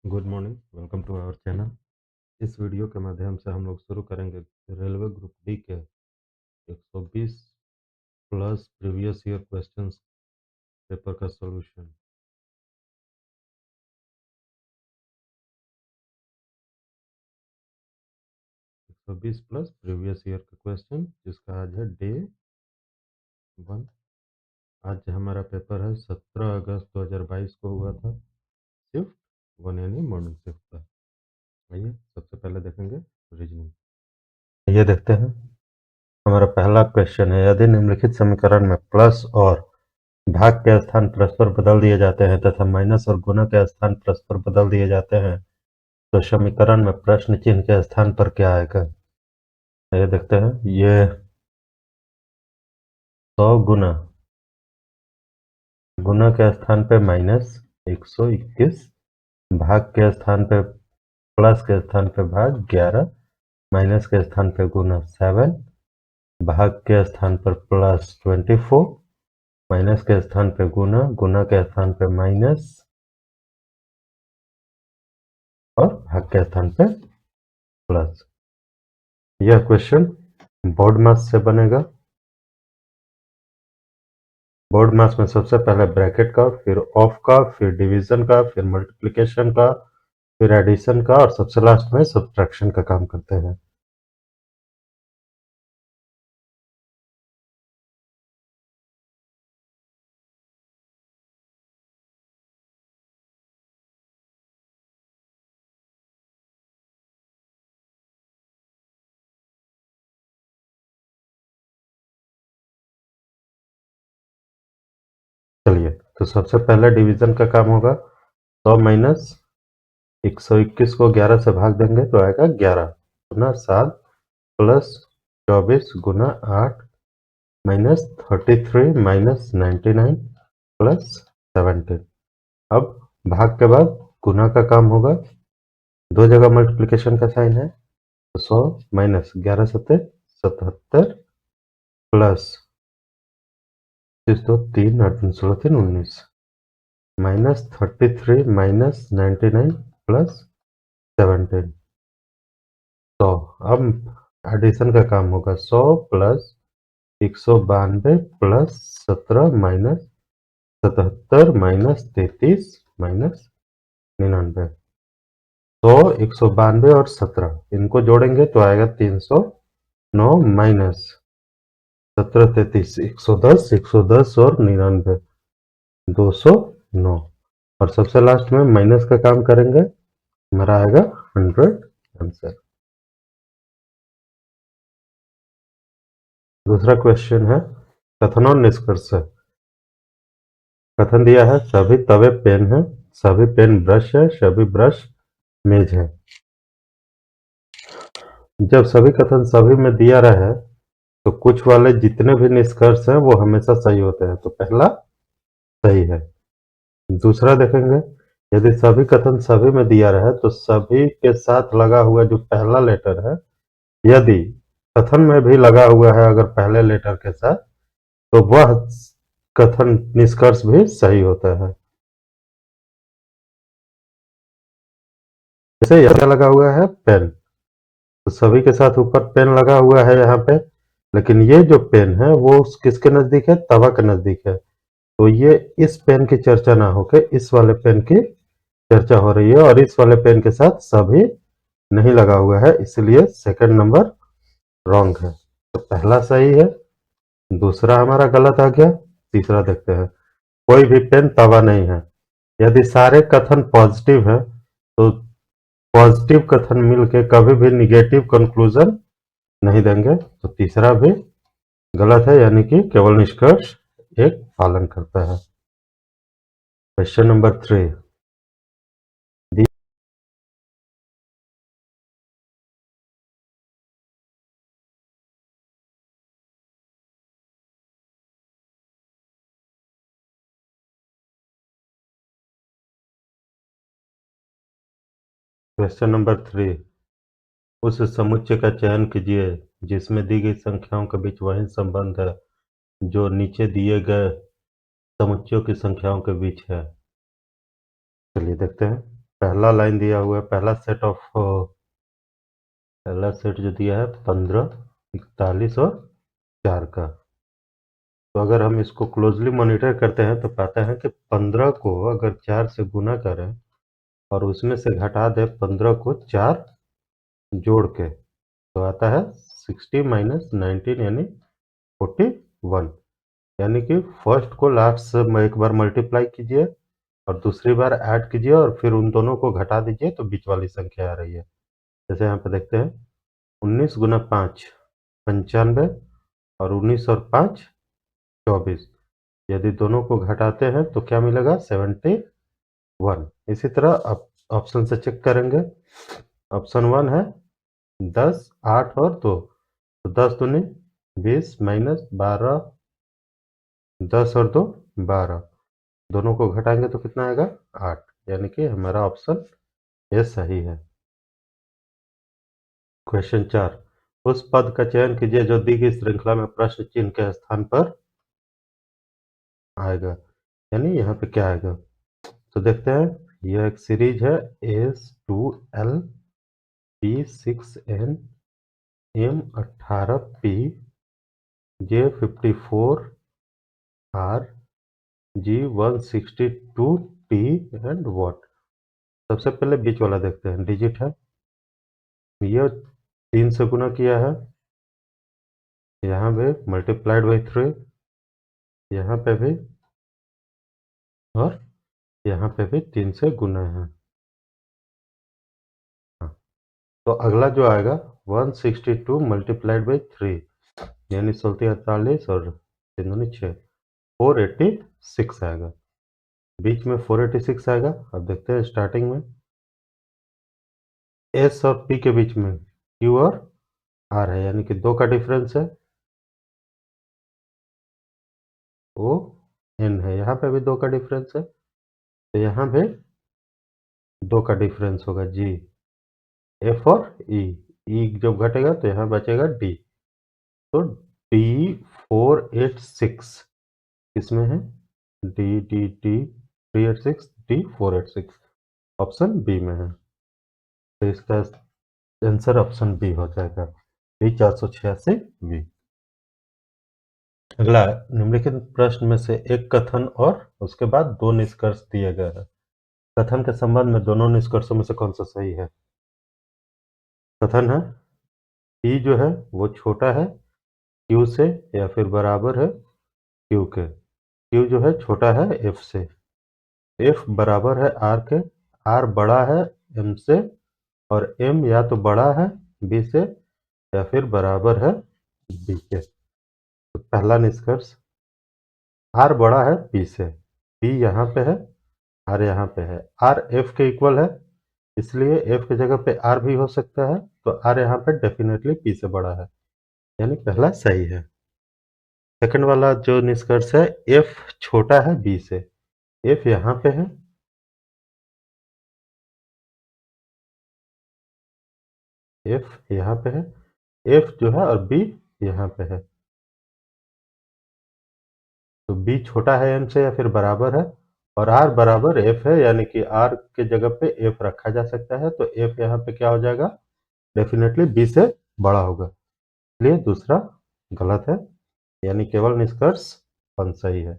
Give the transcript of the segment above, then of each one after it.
Good morning, welcome to our channel. इस video के माध्यम से हम लोग शुरू करेंगे रेलवे ग्रुप डी के 120 plus previous year questions paper का सॉल्यूशन। एक सौ बीस प्लस प्रीवियस ईयर का क्वेश्चन जिसका आज है डे 1। आज हमारा पेपर है 17 अगस्त 2022 को हुआ था, शिफ्ट 1 यानी मॉर्निंग शिफ्ट का। आइए सबसे पहले देखेंगे रीजनिंग। ये देखते हैं, हमारा पहला क्वेश्चन है, यदि निम्नलिखित समीकरण में प्लस और भाग के स्थान परस्पर बदल दिए जाते हैं तथा माइनस और गुणा के स्थान परस्पर बदल दिए जाते हैं तो समीकरण में प्रश्न चिन्ह के स्थान पर क्या आएगा। ये देखते हैं, ये 100 गुना के स्थान पे माइनस 121, भाग के स्थान पे प्लस के स्थान पे भाग 11, माइनस के स्थान पे गुना 7, भाग के स्थान पर प्लस 24, माइनस के स्थान पे गुना, गुना के स्थान पे माइनस और भाग के स्थान पे प्लस। यह क्वेश्चन बोर्ड मास से बनेगा। बोर्ड मास में सबसे पहले ब्रैकेट का, फिर ऑफ का, फिर डिवीजन का, फिर मल्टीप्लिकेशन का, फिर एडिशन का और सबसे लास्ट में सब्ट्रैक्शन का काम करते हैं। चलिए, तो सबसे पहले डिवीजन का काम होगा। 100 माइनस 121 को 11 से भाग देंगे तो आएगा 11 गुना 7 प्लस 24 गुना 8 माइनस 33 माइनस 99 प्लस 17। अब भाग के बाद गुना का काम होगा, दो जगह मल्टीप्लिकेशन का साइन है तो 100 माइनस 11 सत्ते 77 प्लस 3 8 16 3 19 माइनस 33 माइनस 99 प्लस 17। तो अब एडिशन का काम होगा, 100 plus 192 plus 17 minus 77 minus 33 minus 99। तो 192 और 17 इनको जोड़ेंगे तो आएगा 309 माइनस 17 33 110 110 और 99 209 और सबसे लास्ट में माइनस का काम करेंगे, हमारा आएगा 100 आंसर। दूसरा क्वेश्चन है कथन और निष्कर्ष। कथन दिया है, सभी तवे पेन है, सभी पेन ब्रश है, सभी ब्रश मेज है। जब सभी कथन सभी में दिया रहे तो कुछ वाले जितने भी निष्कर्ष हैं वो हमेशा सही होते हैं, तो पहला सही है। दूसरा देखेंगे, यदि सभी कथन सभी में दिया रहे तो सभी के साथ लगा हुआ जो पहला लेटर है, यदि कथन में भी लगा हुआ है अगर पहले लेटर के साथ, तो वह कथन निष्कर्ष भी सही होता है। जैसे यहाँ लगा हुआ है पेन, तो सभी के साथ ऊपर पेन लगा हुआ है यहाँ पे, लेकिन ये जो पेन है वो किसके नजदीक है, तवा के नजदीक है, तो ये इस पेन की चर्चा ना होके इस वाले पेन की चर्चा हो रही है और इस वाले पेन के साथ सभी नहीं लगा हुआ है, इसलिए सेकंड नंबर रॉन्ग है। तो पहला सही है, दूसरा हमारा गलत आ गया। तीसरा देखते हैं, कोई भी पेन तवा नहीं है। यदि सारे कथन पॉजिटिव है तो पॉजिटिव कथन मिलके कभी भी निगेटिव कंक्लूजन नहीं देंगे, तो तीसरा भी गलत है, यानी कि केवल निष्कर्ष एक पालन करता है। Question number 3। क्वेश्चन नंबर 3, उस समुच्चय का चयन कीजिए जिसमें दी गई संख्याओं के बीच वही संबंध है जो नीचे दिए गए समुच्चयों की संख्याओं के बीच है। चलिए देखते हैं। पहला लाइन दिया हुआ है, पहला सेट जो दिया है 15, 41 और 4 का। तो अगर हम इसको क्लोजली मॉनिटर करते हैं तो पाते हैं कि 15 को अगर 4 से गुना करें और उसमें से घटा दें 15 को 4 जोड़ के, तो आता है 60 माइनस 19 यानी 41। यानी कि फर्स्ट को लास्ट से एक बार मल्टीप्लाई कीजिए और दूसरी बार ऐड कीजिए और फिर उन दोनों को घटा दीजिए तो बीच वाली संख्या आ रही है। जैसे यहाँ पे देखते हैं 19 गुना 5 95 और 19 और 5 24। यदि दोनों को घटाते हैं तो क्या मिलेगा 71। इसी तरह अब ऑप्शन से चेक करेंगे। ऑप्शन 1 है 10, 8 और 2, तो 10 दूनी 20 माइनस 12, 10 और 2 12, दोनों को घटाएंगे तो कितना आएगा 8। यानी कि हमारा ऑप्शन ये सही है। क्वेश्चन 4, उस पद का चयन कीजिए जो दी गई श्रृंखला में प्रश्न चिन्ह के स्थान पर आएगा। यानी यहाँ पे क्या आएगा, तो देखते हैं। यह एक सीरीज है S2L P6N M18P J54R G162T and what. सबसे पहले बीच वाला देखते हैं, डिजिट है। ये 3 से गुना किया है, यहाँ पे मल्टीप्लाइड बाई 3, यहाँ पे भी और यहाँ पे भी 3 से गुना है। हाँ, तो अगला जो आएगा 162 मल्टीप्लाइड बाई 3 यानी 48 और 3 दूनी 6, 486 आएगा। बीच में 486 आएगा। अब देखते हैं स्टार्टिंग में एस और पी के बीच में क्यू और आर है, यानी कि 2 का डिफरेंस है। ओ एन है, यहाँ पे भी 2 का डिफरेंस है, तो यहाँ पे 2 का डिफरेंस होगा जी। एफ और ई जब घटेगा तो यहाँ बचेगा डी, तो D486 इसमें है, डी 386 D486 ऑप्शन बी में है। तो इसका आंसर ऑप्शन बी हो जाएगा, बी 486 बी। अगला, निम्नलिखित प्रश्न में से एक कथन और उसके बाद 2 निष्कर्ष दिए गए हैं। कथन के संबंध में दोनों निष्कर्षों में से कौन सा सही है। कथन है ई जो है वो छोटा है क्यू से या फिर बराबर है क्यू के। क्यू जो है छोटा है एफ से, एफ बराबर है आर के, आर बड़ा है एम से और एम या तो बड़ा है बी से या फिर बराबर है बी के। तो पहला निष्कर्ष, आर बड़ा है पी से, पी यहाँ पे है, आर यहाँ पे है, आर एफ के इक्वल है, इसलिए एफ की जगह पे आर भी हो सकता है, तो आर यहाँ पे डेफिनेटली पी से बड़ा है, यानी पहला सही है। सेकंड वाला जो निष्कर्ष है, एफ छोटा है बी से, एफ यहाँ पे है, एफ यहाँ पे है, एफ जो है और बी यहाँ पे है, तो बी छोटा है एम से या फिर बराबर है, और आर बराबर एफ है, यानी कि आर के जगह पे एफ रखा जा सकता है, तो एफ यहाँ पे क्या हो जाएगा, डेफिनेटली बी से बड़ा होगा, इसलिए दूसरा गलत है, यानी केवल निष्कर्ष 1 सही है।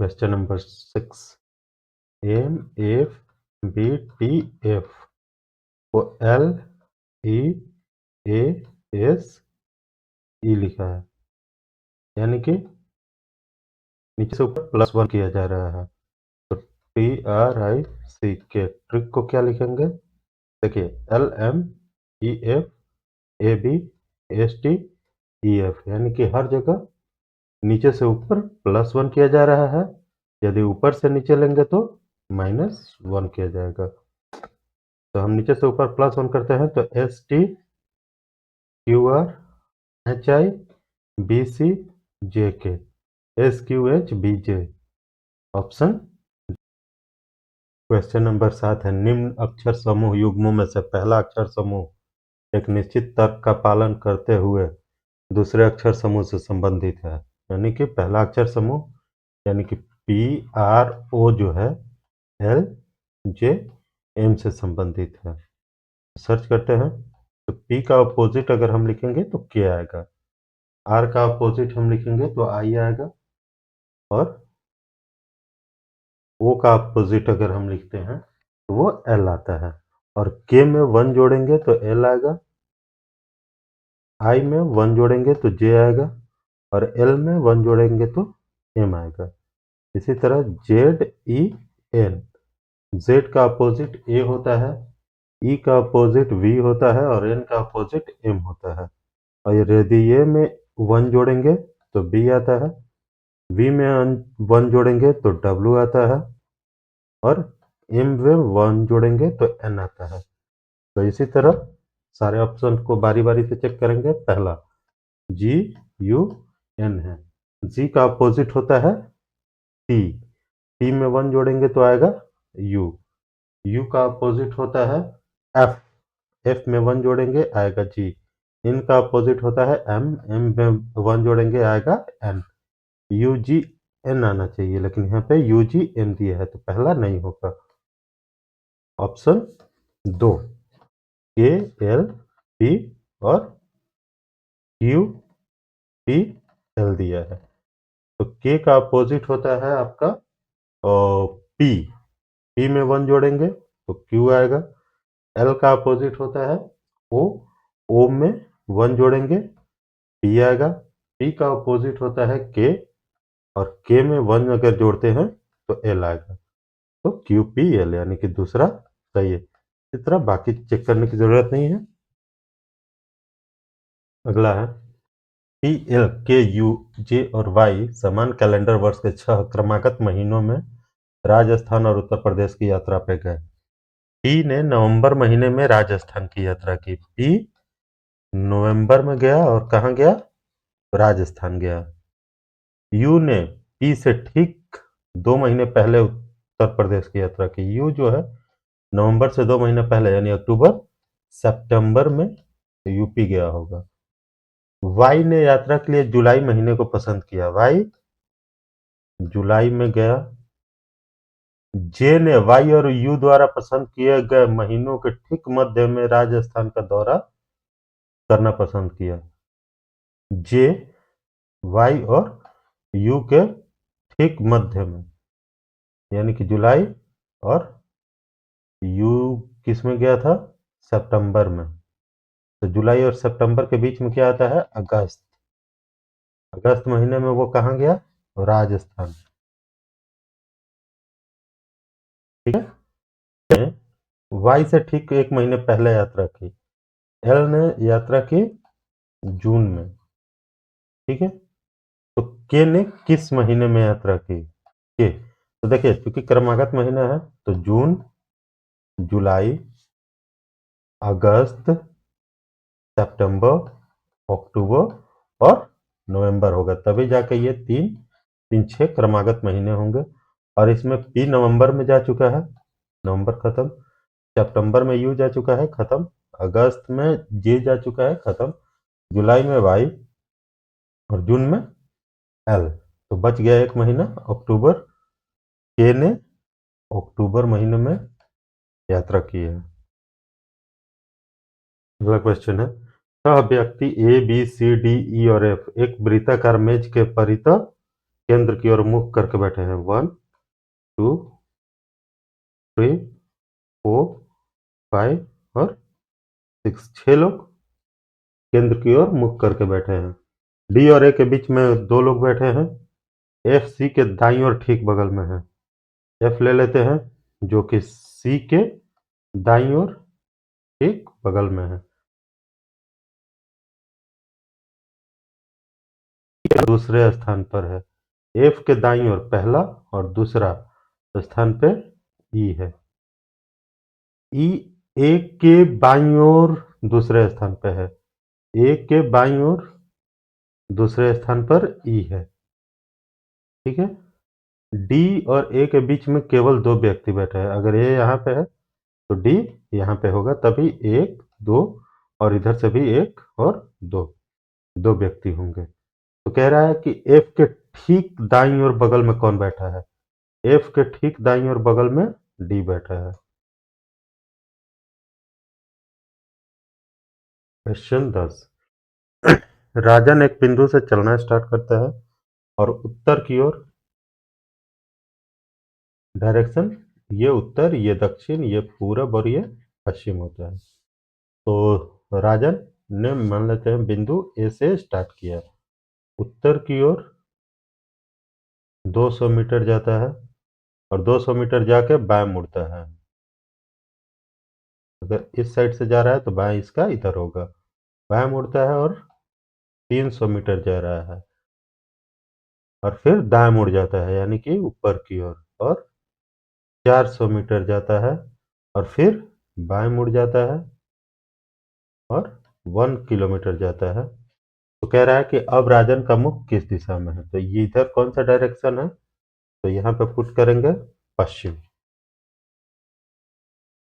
Question number 6, M F B T F को L E A S E लिखा है, यानी कि नीचे से ऊपर +1 किया जा रहा है, तो टी आर आई सी के ट्रिक को क्या लिखेंगे, देखिए L M E F A B S T E F, यानी कि हर जगह नीचे से ऊपर +1 किया जा रहा है, यदि ऊपर से नीचे लेंगे तो -1 किया जाएगा। तो हम नीचे से ऊपर +1 करते हैं, तो S T Q R H I B C J K S Q H B J option. Question number 7 है, निम्न अक्षर समूह युग्मों में से पहला अक्षर समूह एक निश्चित तर्क का पालन करते हुए दूसरे अक्षर समूह से संबंधित है, यानी कि पहला अक्षर समूह यानी कि पी आर ओ जो है एल जे एम से संबंधित है। सर्च करते हैं तो पी का अपोजिट अगर हम लिखेंगे तो के आएगा, आर का अपोजिट हम लिखेंगे तो आई आएगा, और ओ का अपोजिट अगर हम लिखते हैं तो वो एल आता है। और के में 1 जोड़ेंगे तो एल आएगा, आई में 1 जोड़ेंगे तो जे आएगा, और एल में 1 जोड़ेंगे तो एम आएगा। इसी तरह जेड ई एन, जेड का अपोजिट ए होता है, ई का अपोजिट वी होता है, और एन का अपोजिट एम होता है। और यदि ए में 1 जोड़ेंगे तो बी आता है, वी में 1 जोड़ेंगे तो डब्ल्यू आता है, और एम में 1 जोड़ेंगे तो एन आता है। तो इसी तरह सारे ऑप्शन को बारी बारी से चेक करेंगे। पहला जी यू एन है, जी का अपोजिट होता है टी, टी में 1 जोड़ेंगे तो आएगा यू, यू का अपोजिट होता है एफ, एफ में 1 जोड़ेंगे आएगा जी, इन का अपोजिट होता है एम, एम में 1 जोड़ेंगे आएगा एन, यू जी एन आना चाहिए, लेकिन यहाँ पे यू जी एन दिया है तो पहला नहीं होगा। ऑप्शन 2 के एल पी और क्यू पी एल दिया है। तो के का अपोजिट होता है आपका पी, पी में 1 जोड़ेंगे तो क्यू आएगा। एल का अपोजिट होता है ओ, ओ में 1 जोड़ेंगे पी आएगा। पी का अपोजिट होता है के, और के में 1 अगर जोड़ते हैं तो एल आएगा। तो क्यू पी एल यानी कि दूसरा सही है। इस तरह बाकी चेक करने की जरूरत नहीं है। अगला है पी एल के यू जे और वाई समान कैलेंडर वर्ष के 6 क्रमागत महीनों में राजस्थान और उत्तर प्रदेश की यात्रा पे गए। पी ने नवंबर महीने में राजस्थान की यात्रा की, पी नवंबर में गया और कहाँ गया, राजस्थान गया। यू ने पी से ठीक 2 महीने पहले उत्तर प्रदेश की यात्रा की। यू जो है नवंबर से 2 महीने पहले यानी अक्टूबर सितंबर में यूपी गया होगा। वाई ने यात्रा के लिए जुलाई महीने को पसंद किया, वाई जुलाई में गया। जे ने वाई और यू द्वारा पसंद किए गए महीनों के ठीक मध्य में राजस्थान का दौरा करना पसंद किया। जे वाई और यू के ठीक मध्य में यानी कि जुलाई, और यू किस में गया था, सितंबर में। तो जुलाई और सितंबर के बीच में क्या आता है, अगस्त, अगस्त महीने में वो कहाँ गया, राजस्थान। ठीक है, वाई से ठीक 1 महीने पहले यात्रा की। एल ने यात्रा की जून में। ठीक है, तो के ने किस महीने में यात्रा की, के तो देखिए क्योंकि क्रमागत महीना है तो जून, जुलाई, अगस्त, सितंबर, अक्टूबर और नवंबर होगा, तभी जाके ये 6 क्रमागत महीने होंगे। और इसमें पी नवंबर में जा चुका है, नवंबर खत्म, सितंबर में यू जा चुका है खत्म, अगस्त में जे जा चुका है खत्म, जुलाई में वाई, और जून में एल। तो बच गया 1 महीना अक्टूबर, के ने अक्टूबर महीने में यात्रा की है। अगला क्वेश्चन है, 6 व्यक्ति A B C D E और एफ एक वृत्ताकार मेज के परितः केंद्र की ओर मुख करके बैठे हैं। 1 2 3 4 5 और 6, 6 लोग केंद्र की ओर मुख करके बैठे हैं। डी और ए के बीच में 2 लोग बैठे हैं। एफ सी के दाईं ओर ठीक बगल में है। एफ ले लेते हैं जो कि सी के दाईं ओर ठीक बगल में है। दूसरे स्थान पर है। एफ के दाईं ओर पहला और दूसरा स्थान पे ई है। ई ए के बाईं ओर दूसरे स्थान पे है। ए के बाईं ओर दूसरे स्थान पर ई है। ठीक है, डी और ए के बीच में केवल 2 व्यक्ति बैठे हैं। अगर ए यहाँ पे है तो डी यहाँ पे होगा, तभी 1 2 और इधर से भी 1 और 2, 2 व्यक्ति होंगे। तो कह रहा है कि एफ के ठीक दाईं ओर बगल में कौन बैठा है। एफ के ठीक दाईं ओर बगल में डी बैठा है। क्वेश्चन 10। राजन एक बिंदु से चलना स्टार्ट करता है और उत्तर की ओर डायरेक्शन, ये उत्तर, ये दक्षिण, ये पूरब और ये पश्चिम होता है। तो राजन ने मान लेते हैं बिंदु ए से स्टार्ट किया, उत्तर की ओर 200 मीटर जाता है और 200 मीटर जाके बाएं मुड़ता है। अगर इस साइड से जा रहा है तो बाएं इसका इधर होगा, बाएं मुड़ता है और 300 मीटर जा रहा है और फिर दाएं मुड़ जाता है यानी कि ऊपर की ओर और 400 मीटर जाता है और फिर बाएं मुड़ जाता है और 1 किलोमीटर जाता है। तो कह रहा है कि अब राजन का मुख किस दिशा में है, तो ये इधर कौन सा डायरेक्शन है, तो यहाँ पे पुट करेंगे पश्चिम,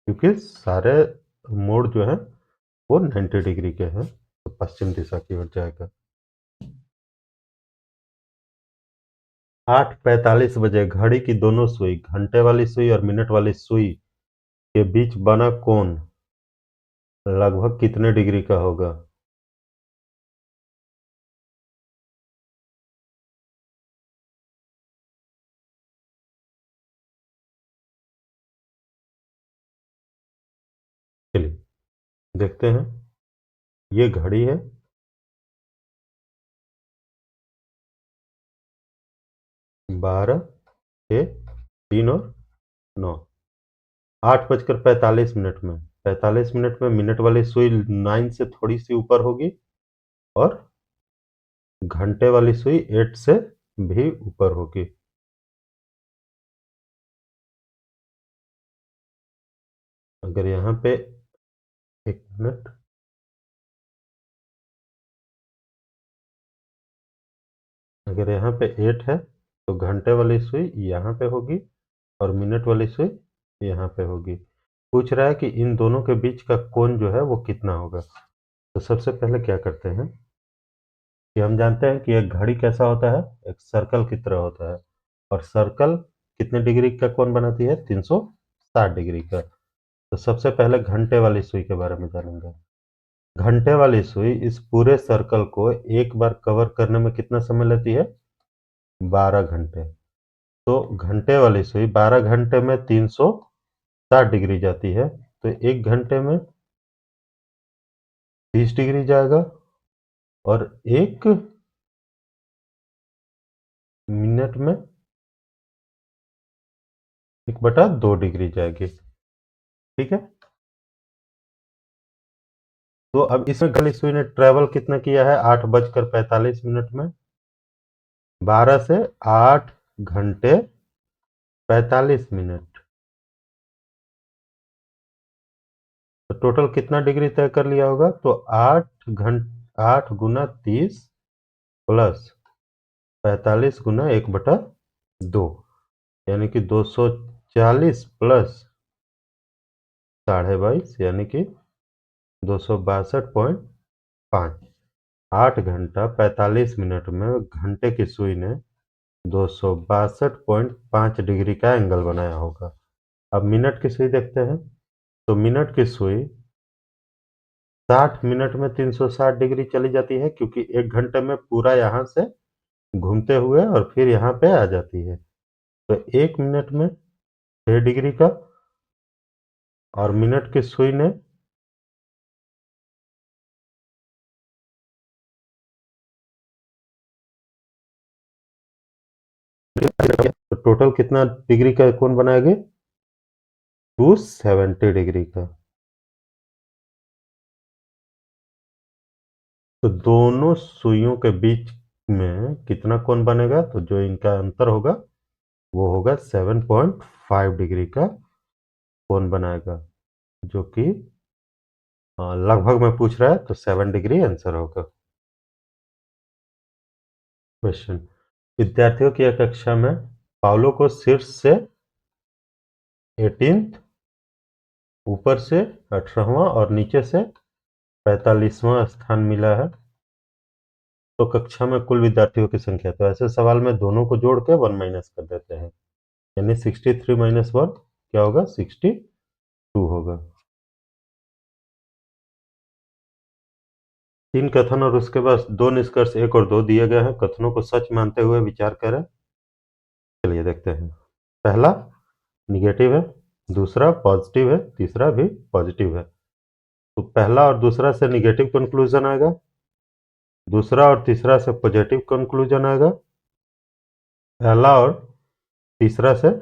क्योंकि सारे मोड़ जो है वो 90 डिग्री के हैं, तो पश्चिम दिशा की ओर जाएगा। 8:45 बजे घड़ी की दोनों सुई, घंटे वाली सुई और मिनट वाली सुई के बीच बना कोण लगभग कितने डिग्री का होगा? चलिए देखते हैं। ये घड़ी है, 12, 6, 3 और 9, 8:45 में, 45 मिनट में मिनट वाली सुई 9 से थोड़ी सी ऊपर होगी और घंटे वाली सुई 8 से भी ऊपर होगी। अगर यहाँ पे 1 मिनट, अगर यहाँ पे 8 है तो घंटे वाली सुई यहाँ पे होगी और मिनट वाली सुई यहाँ पे होगी। पूछ रहा है कि इन दोनों के बीच का कोण जो है वो कितना होगा। तो सबसे पहले क्या करते हैं कि हम जानते हैं कि एक घड़ी कैसा होता है, एक सर्कल की तरह होता है और सर्कल कितने डिग्री का कोण बनाती है, 360 डिग्री का। तो सबसे पहले घंटे वाली सुई के बारे में जानेंगे। घंटे वाली सुई इस पूरे सर्कल को एक बार कवर करने में कितना समय लेती है, 12 घंटे। तो घंटे वाली सुई 12 घंटे में 360 डिग्री जाती है, तो 1 घंटे में 30 डिग्री जाएगा और 1 मिनट में 1/2 डिग्री जाएगी। ठीक है, तो अब इसमें घड़ी सुई ने ट्रेवल कितना किया है, 8:45 में, 12 से 8 घंटे 45 मिनट, तो टोटल कितना डिग्री तय कर लिया होगा, तो 8 गुना 30 प्लस 45 गुना 1/2, यानी कि 240 प्लस 22.5 यानी कि 262.5। 8 घंटा 45 मिनट में घंटे की सुई ने 262.5 डिग्री का एंगल बनाया होगा। अब मिनट की सुई देखते हैं, तो मिनट की सुई 60 मिनट में 360 डिग्री चली जाती है, क्योंकि 1 घंटे में पूरा यहाँ से घूमते हुए और फिर यहाँ पे आ जाती है। तो 1 मिनट में 6 डिग्री का, और मिनट की सुई ने तो टोटल कितना डिग्री का कोण बनाएगी, 270 डिग्री का। तो दोनों सुइयों के बीच में कितना कोण बनेगा, तो जो इनका अंतर होगा वो होगा 7.5 डिग्री का कोण बनाएगा, जो कि लगभग में पूछ रहा है, तो 7 डिग्री आंसर होगा। क्वेश्चन, विद्यार्थियों की कक्षा में पाउलो को शीर्ष से 18th, ऊपर से 18वां और नीचे से 45वां स्थान मिला है। तो कक्षा में कुल विद्यार्थियों की संख्या, तो ऐसे सवाल में दोनों को जोड़ के 1 माइनस कर देते हैं, यानी 63 - 1 क्या होगा 62 होगा। 3 कथन और उसके बाद 2 निष्कर्ष 1 और 2 दिए गए हैं। कथनों को सच मानते हुए विचार करें। चलिए देखते हैं। पहला निगेटिव है, दूसरा पॉजिटिव है, तीसरा भी पॉजिटिव है। तो पहला और दूसरा से निगेटिव कंक्लूजन आएगा, दूसरा और तीसरा से पॉजिटिव कंक्लूजन आएगा, पहला और तीसरा से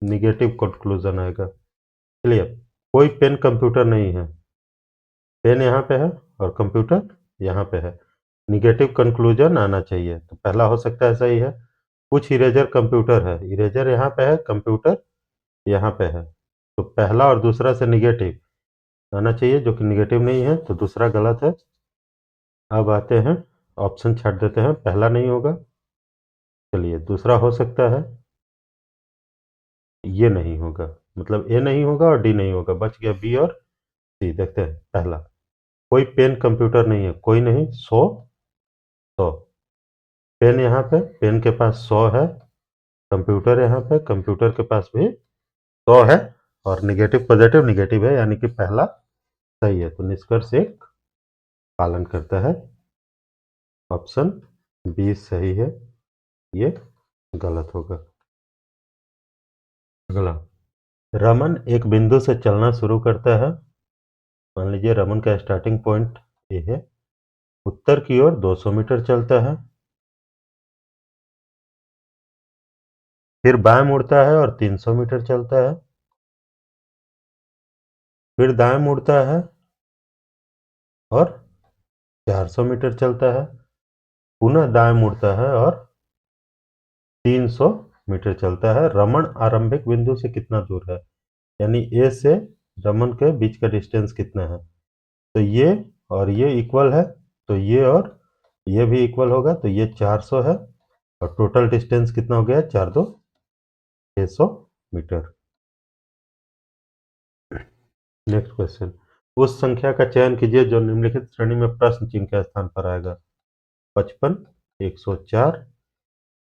निगेटिव कंक्लूजन आएगा। चलिए, कोई पेन कंप्यूटर नहीं है। पेन यहाँ पे है और कंप्यूटर यहाँ पे है। निगेटिव कंक्लूजन आना चाहिए। तो पहला हो सकता है सही है। कुछ इरेजर कंप्यूटर है। इरेजर यहाँ पे है, कंप्यूटर यहाँ पे है। तो पहला और दूसरा से निगेटिव आना चाहिए, जो कि निगेटिव नहीं है, तो दूसरा गलत है। अब आते हैं, ऑप्शन छाट देते हैं, पहला नहीं होगा। चलिए, दूसरा हो सकता है, ये नहीं होगा, मतलब ए नहीं होगा और डी नहीं होगा, बच गया बी और सी। देखते हैं। पहला, कोई पेन कंप्यूटर नहीं है। कोई नहीं, 100 पेन यहाँ पे, पेन के पास 100 है। कंप्यूटर यहाँ पे, कंप्यूटर के पास भी 100 है। और निगेटिव पॉजिटिव निगेटिव है, यानी कि पहला सही है। तो निष्कर्ष एक पालन करता है। ऑप्शन बी सही है, ये गलत होगा। अगला, रमन एक बिंदु से चलना शुरू करता है। मान लीजिए रमन का स्टार्टिंग पॉइंट ये है। उत्तर की ओर 200 मीटर चलता है, फिर बाएं मुड़ता है और 300 मीटर चलता है, फिर दाएं मुड़ता है और 400 मीटर चलता है, पुनः दाएं मुड़ता है और 300 मीटर चलता है। रमन आरंभिक बिंदु से कितना दूर है, यानी ए से रमन के बीच का डिस्टेंस कितना है। तो ये और ये इक्वल है, तो ये और ये भी इक्वल होगा, तो ये 400 है। और टोटल डिस्टेंस कितना हो गया, 4 2 600 मीटर। नेक्स्ट क्वेश्चन, उस संख्या का चयन कीजिए जो निम्नलिखित श्रेणी में प्रश्न चिन्ह के स्थान पर आएगा। 55, 104,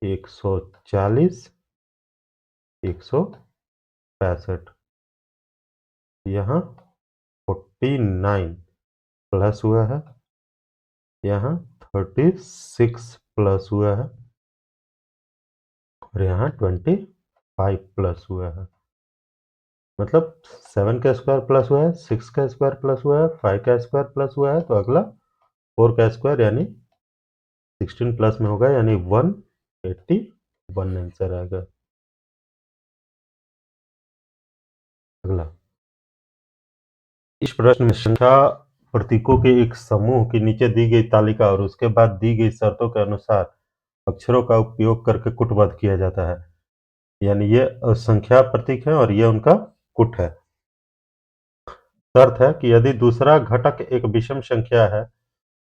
140, 165। यहाँ 49 प्लस हुआ है, यहाँ 36 प्लस हुआ है और यहाँ 25 प्लस हुआ है। मतलब 7 का स्क्वायर प्लस हुआ है, 6 का स्क्वायर प्लस हुआ है, 5 का स्क्वायर प्लस हुआ है, तो अगला 4 का स्क्वायर यानी 16 प्लस में होगा, यानी 181 आंसर आएगा। अगला, इस प्रश्न में संख्या प्रतीकों के एक समूह की नीचे दी गई तालिका और उसके बाद दी गई शर्तों के अनुसार अक्षरों का उपयोग करके कूटबद्ध किया जाता है। यानी ये संख्या प्रतीक है और ये उनका कूट है। शर्त है कि यदि दूसरा घटक एक विषम संख्या है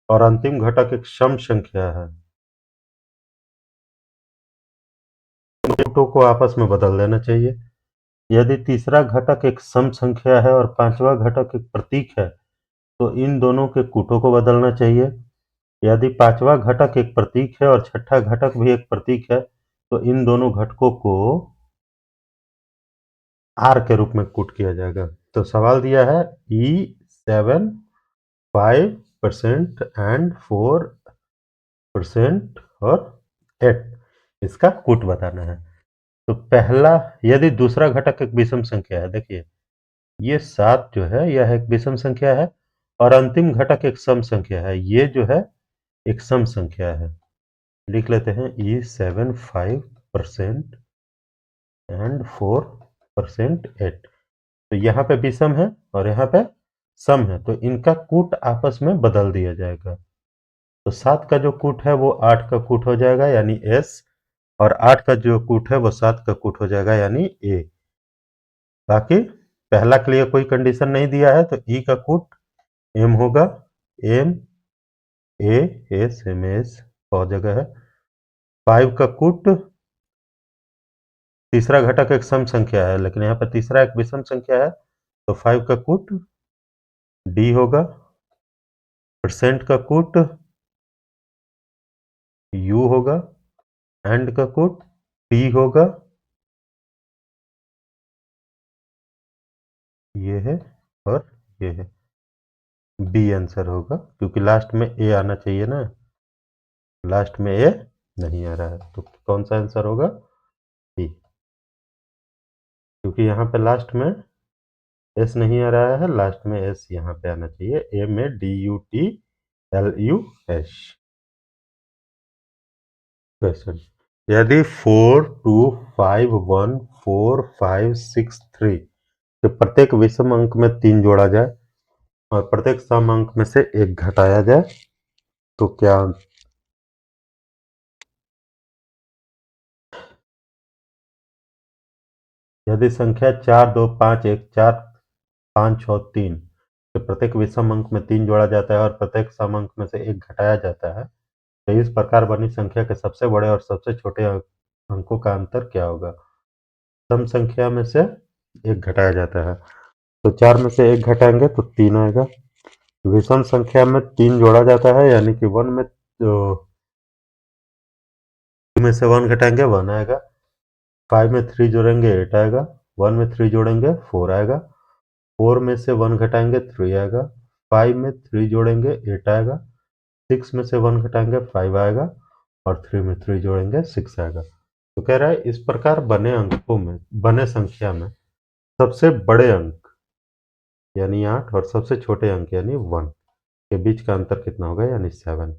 और अंतिम घटक एक सम संख्या है, कूटों को आपस में बदल देना चाहिए। यदि तीसरा घटक एक सम संख्या है और पांचवा घटक एक प्रतीक है, तो इन दोनों के कूटों को बदलना चाहिए। यदि पांचवा घटक एक प्रतीक है और छठा घटक भी एक प्रतीक है, तो इन दोनों घटकों को आर के रूप में कूट किया जाएगा। तो सवाल दिया है E7 5% एंड 4% और 8, इसका कूट बताना है। तो पहला, यदि दूसरा घटक एक विषम संख्या है, देखिए ये 7 जो है यह एक विषम संख्या है और अंतिम घटक एक सम संख्या है, ये जो है एक सम संख्या है। लिख लेते हैं E7 5% एंड 4% 8। तो यहाँ पे विषम है और यहाँ पे सम है, तो इनका कूट आपस में बदल दिया जाएगा। तो 7 का जो कूट है वो 8 का कूट हो जाएगा, यानी S, और 8 का जो कूट है वो 7 का कूट हो जाएगा, यानी A। बाकी पहला के लिए कोई कंडीशन नहीं दिया है, तो E का कूट M होगा, M A S M S बहुत जगह है। 5 का कूट, तीसरा घटक एक सम संख्या है लेकिन यहाँ पर तीसरा एक विषम संख्या है, तो 5 का कूट D होगा। परसेंट का कूट U होगा, एंड का कूट P होगा, ये है और ये है। बी आंसर होगा क्योंकि लास्ट में ए आना चाहिए ना, लास्ट में ए नहीं आ रहा है तो कौन सा आंसर होगा? बी, क्योंकि यहाँ पे लास्ट में एस नहीं आ रहा है, लास्ट में एस यहाँ पे आना चाहिए। ए में DUTLUS। क्वेश्चन, यदि 4251456 तो प्रत्येक विषम अंक में 3 जोड़ा जाए और प्रत्येक सम अंक में से 1 घटाया जाए तो क्या? यदि संख्या 42514563 तो प्रत्येक विषम अंक में 3 जोड़ा जाता है और प्रत्येक सम अंक में से 1 घटाया जाता है तो इस प्रकार बनी संख्या के सबसे बड़े और सबसे छोटे अंकों का अंतर क्या होगा? सम संख्या में से 1 घटाया जाता है तो 4 में से 1 घटाएंगे तो 3 आएगा। विषम संख्या में 3 जोड़ा जाता है यानी कि 1 में तो 2 में से 1 घटाएंगे 1 आएगा। 5 में 3 जोड़ेंगे 8 आएगा। 1 में 3 जोड़ेंगे 4 आएगा। 4 में से 1 घटाएंगे 3 आएगा। 5 में 3 जोड़ेंगे 8 आएगा। 6 में से 1 घटाएंगे 5 आएगा और 3 में 3 जोड़ेंगे 6 आएगा। तो कह रहा है इस प्रकार बने अंकों में, बने संख्या में सबसे बड़े अंक यानी 8 और सबसे छोटे अंक यानी 1 के बीच का अंतर कितना होगा यानी 7।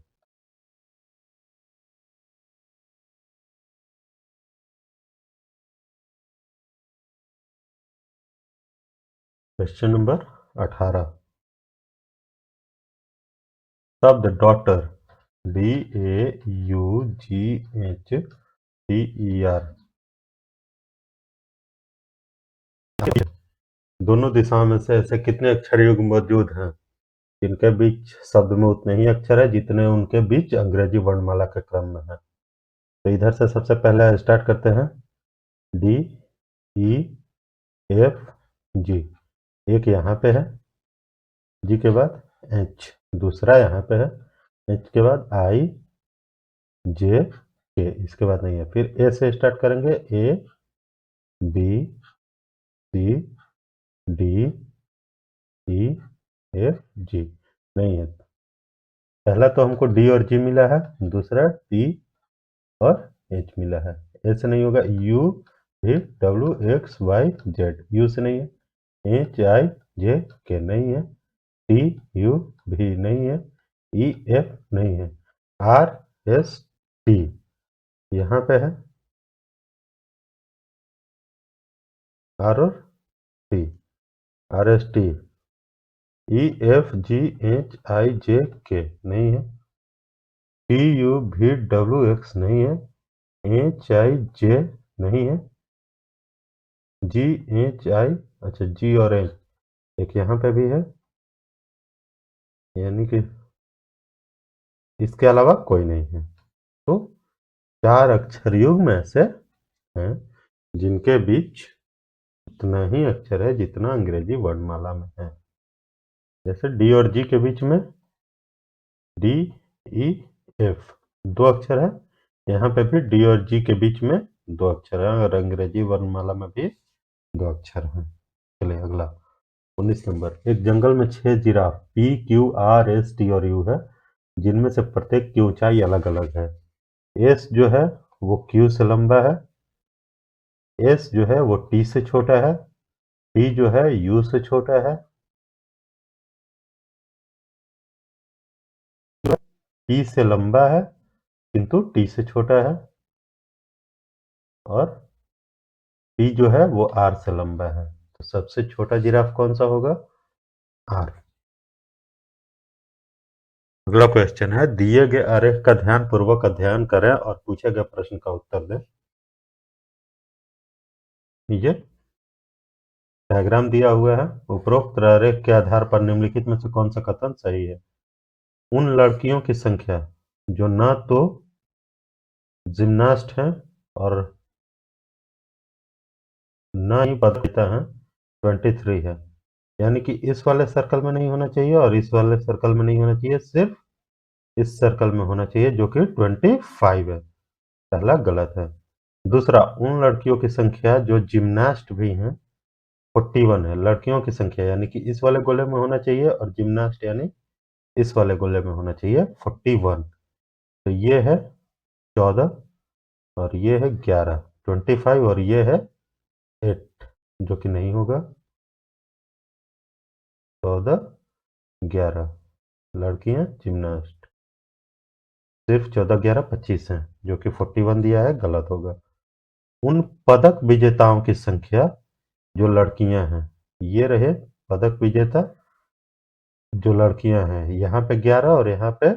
क्वेश्चन नंबर 18, शब्द डॉटर DAUGHTER दोनों दिशाओं में से ऐसे कितने अक्षर युग्म मौजूद हैं जिनके बीच शब्द में उतने ही अक्षर है जितने उनके बीच अंग्रेजी वर्णमाला के क्रम में है? तो इधर से सबसे पहले स्टार्ट करते हैं। DEFG, एक यहाँ पे है, जी के बाद H दूसरा यहाँ पे है, H के बाद IJK, इसके बाद नहीं है। फिर A से स्टार्ट करेंगे, ABCDEFG, नहीं है। पहला तो हमको D और G मिला है, दूसरा T और H मिला है। A से नहीं होगा, UVWXYZ, U से नहीं है, HIJK नहीं है, TUV नहीं है, EF नहीं है, RST यहाँ पे है, R और T, RST, EFGHIJK नहीं है, TUVWX नहीं है, HIJ नहीं है, GHI, अच्छा G और H एक यहाँ पे भी है, यानी कि इसके अलावा कोई नहीं है। तो 4 अक्षर युग्म ऐसे हैं जिनके बीच उतना ही अक्षर है जितना अंग्रेजी वर्णमाला में है। जैसे डी और जी के बीच में DEF 2 अक्षर है, यहाँ पे भी डी और जी के बीच में 2 अक्षर है और अंग्रेजी वर्णमाला में भी 2 अक्षर हैं। चलिए अगला 19 नंबर, एक जंगल में 6 जिराफ PQRST और U है जिनमें से प्रत्येक की ऊंचाई अलग अलग है। S जो है वो Q से लंबा है, S जो है वो T से छोटा है, T जो है U से छोटा है, T से लंबा है किंतु T से छोटा है, और T जो है वो R से लंबा है। तो सबसे छोटा जिराफ कौन सा होगा? R। अगला क्वेश्चन है, दिए गए आरेख का ध्यान पूर्वक अध्ययन करें और पूछे गए प्रश्न का उत्तर दें। ये डायग्राम दिया हुआ है, उपरोक्त आरेख के आधार पर निम्नलिखित में से कौन सा कथन सही है? उन लड़कियों की संख्या जो न तो जिम्नास्ट हैं और न ही पदविता हैं 23 है, यानी कि इस वाले सर्कल में नहीं होना चाहिए और इस वाले सर्कल में नहीं होना चाहिए, सिर्फ इस सर्कल में होना चाहिए जो कि 25 है। पहला गलत है। दूसरा, उन लड़कियों की संख्या जो जिम्नास्ट भी हैं 41 है लड़कियों की संख्या, यानी कि इस वाले गोले में होना चाहिए और जिम्नास्ट यानी इस वाले गोले में होना चाहिए 41। तो ये है 14 और ये है 11, 25 और ये है 8, जो कि नहीं होगा। 14 11 लड़कियां जिम्नास्ट, सिर्फ 14 11 25 हैं, जो कि 41 दिया है, गलत होगा। उन पदक विजेताओं की संख्या जो लड़कियां हैं, ये रहे पदक विजेता जो लड़कियां हैं, यहाँ पे 11 और यहाँ पे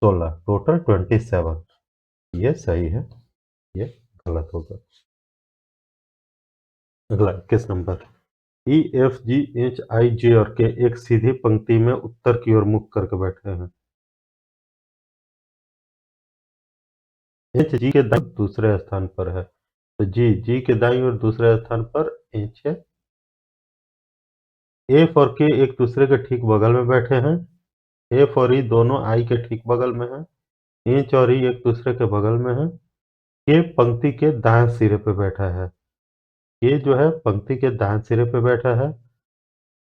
16, टोटल 27। ये सही है, ये गलत होगा। अगला 21 नंबर, E F G H I J और के एक सीधी पंक्ति में उत्तर की ओर मुख करके बैठे हैं। एच जी के दाईं दूसरे स्थान पर है, तो जी के दाईं ओर दूसरे स्थान पर एच है। एफ और के एक दूसरे के ठीक बगल में बैठे हैं। एफ और ई दोनों आई के ठीक बगल में हैं। एच और ई एक दूसरे के बगल में हैं। के पंक्ति के दाएं सिरे पे बैठा है। के जो है पंक्ति के दाएं सिरे पे बैठा है।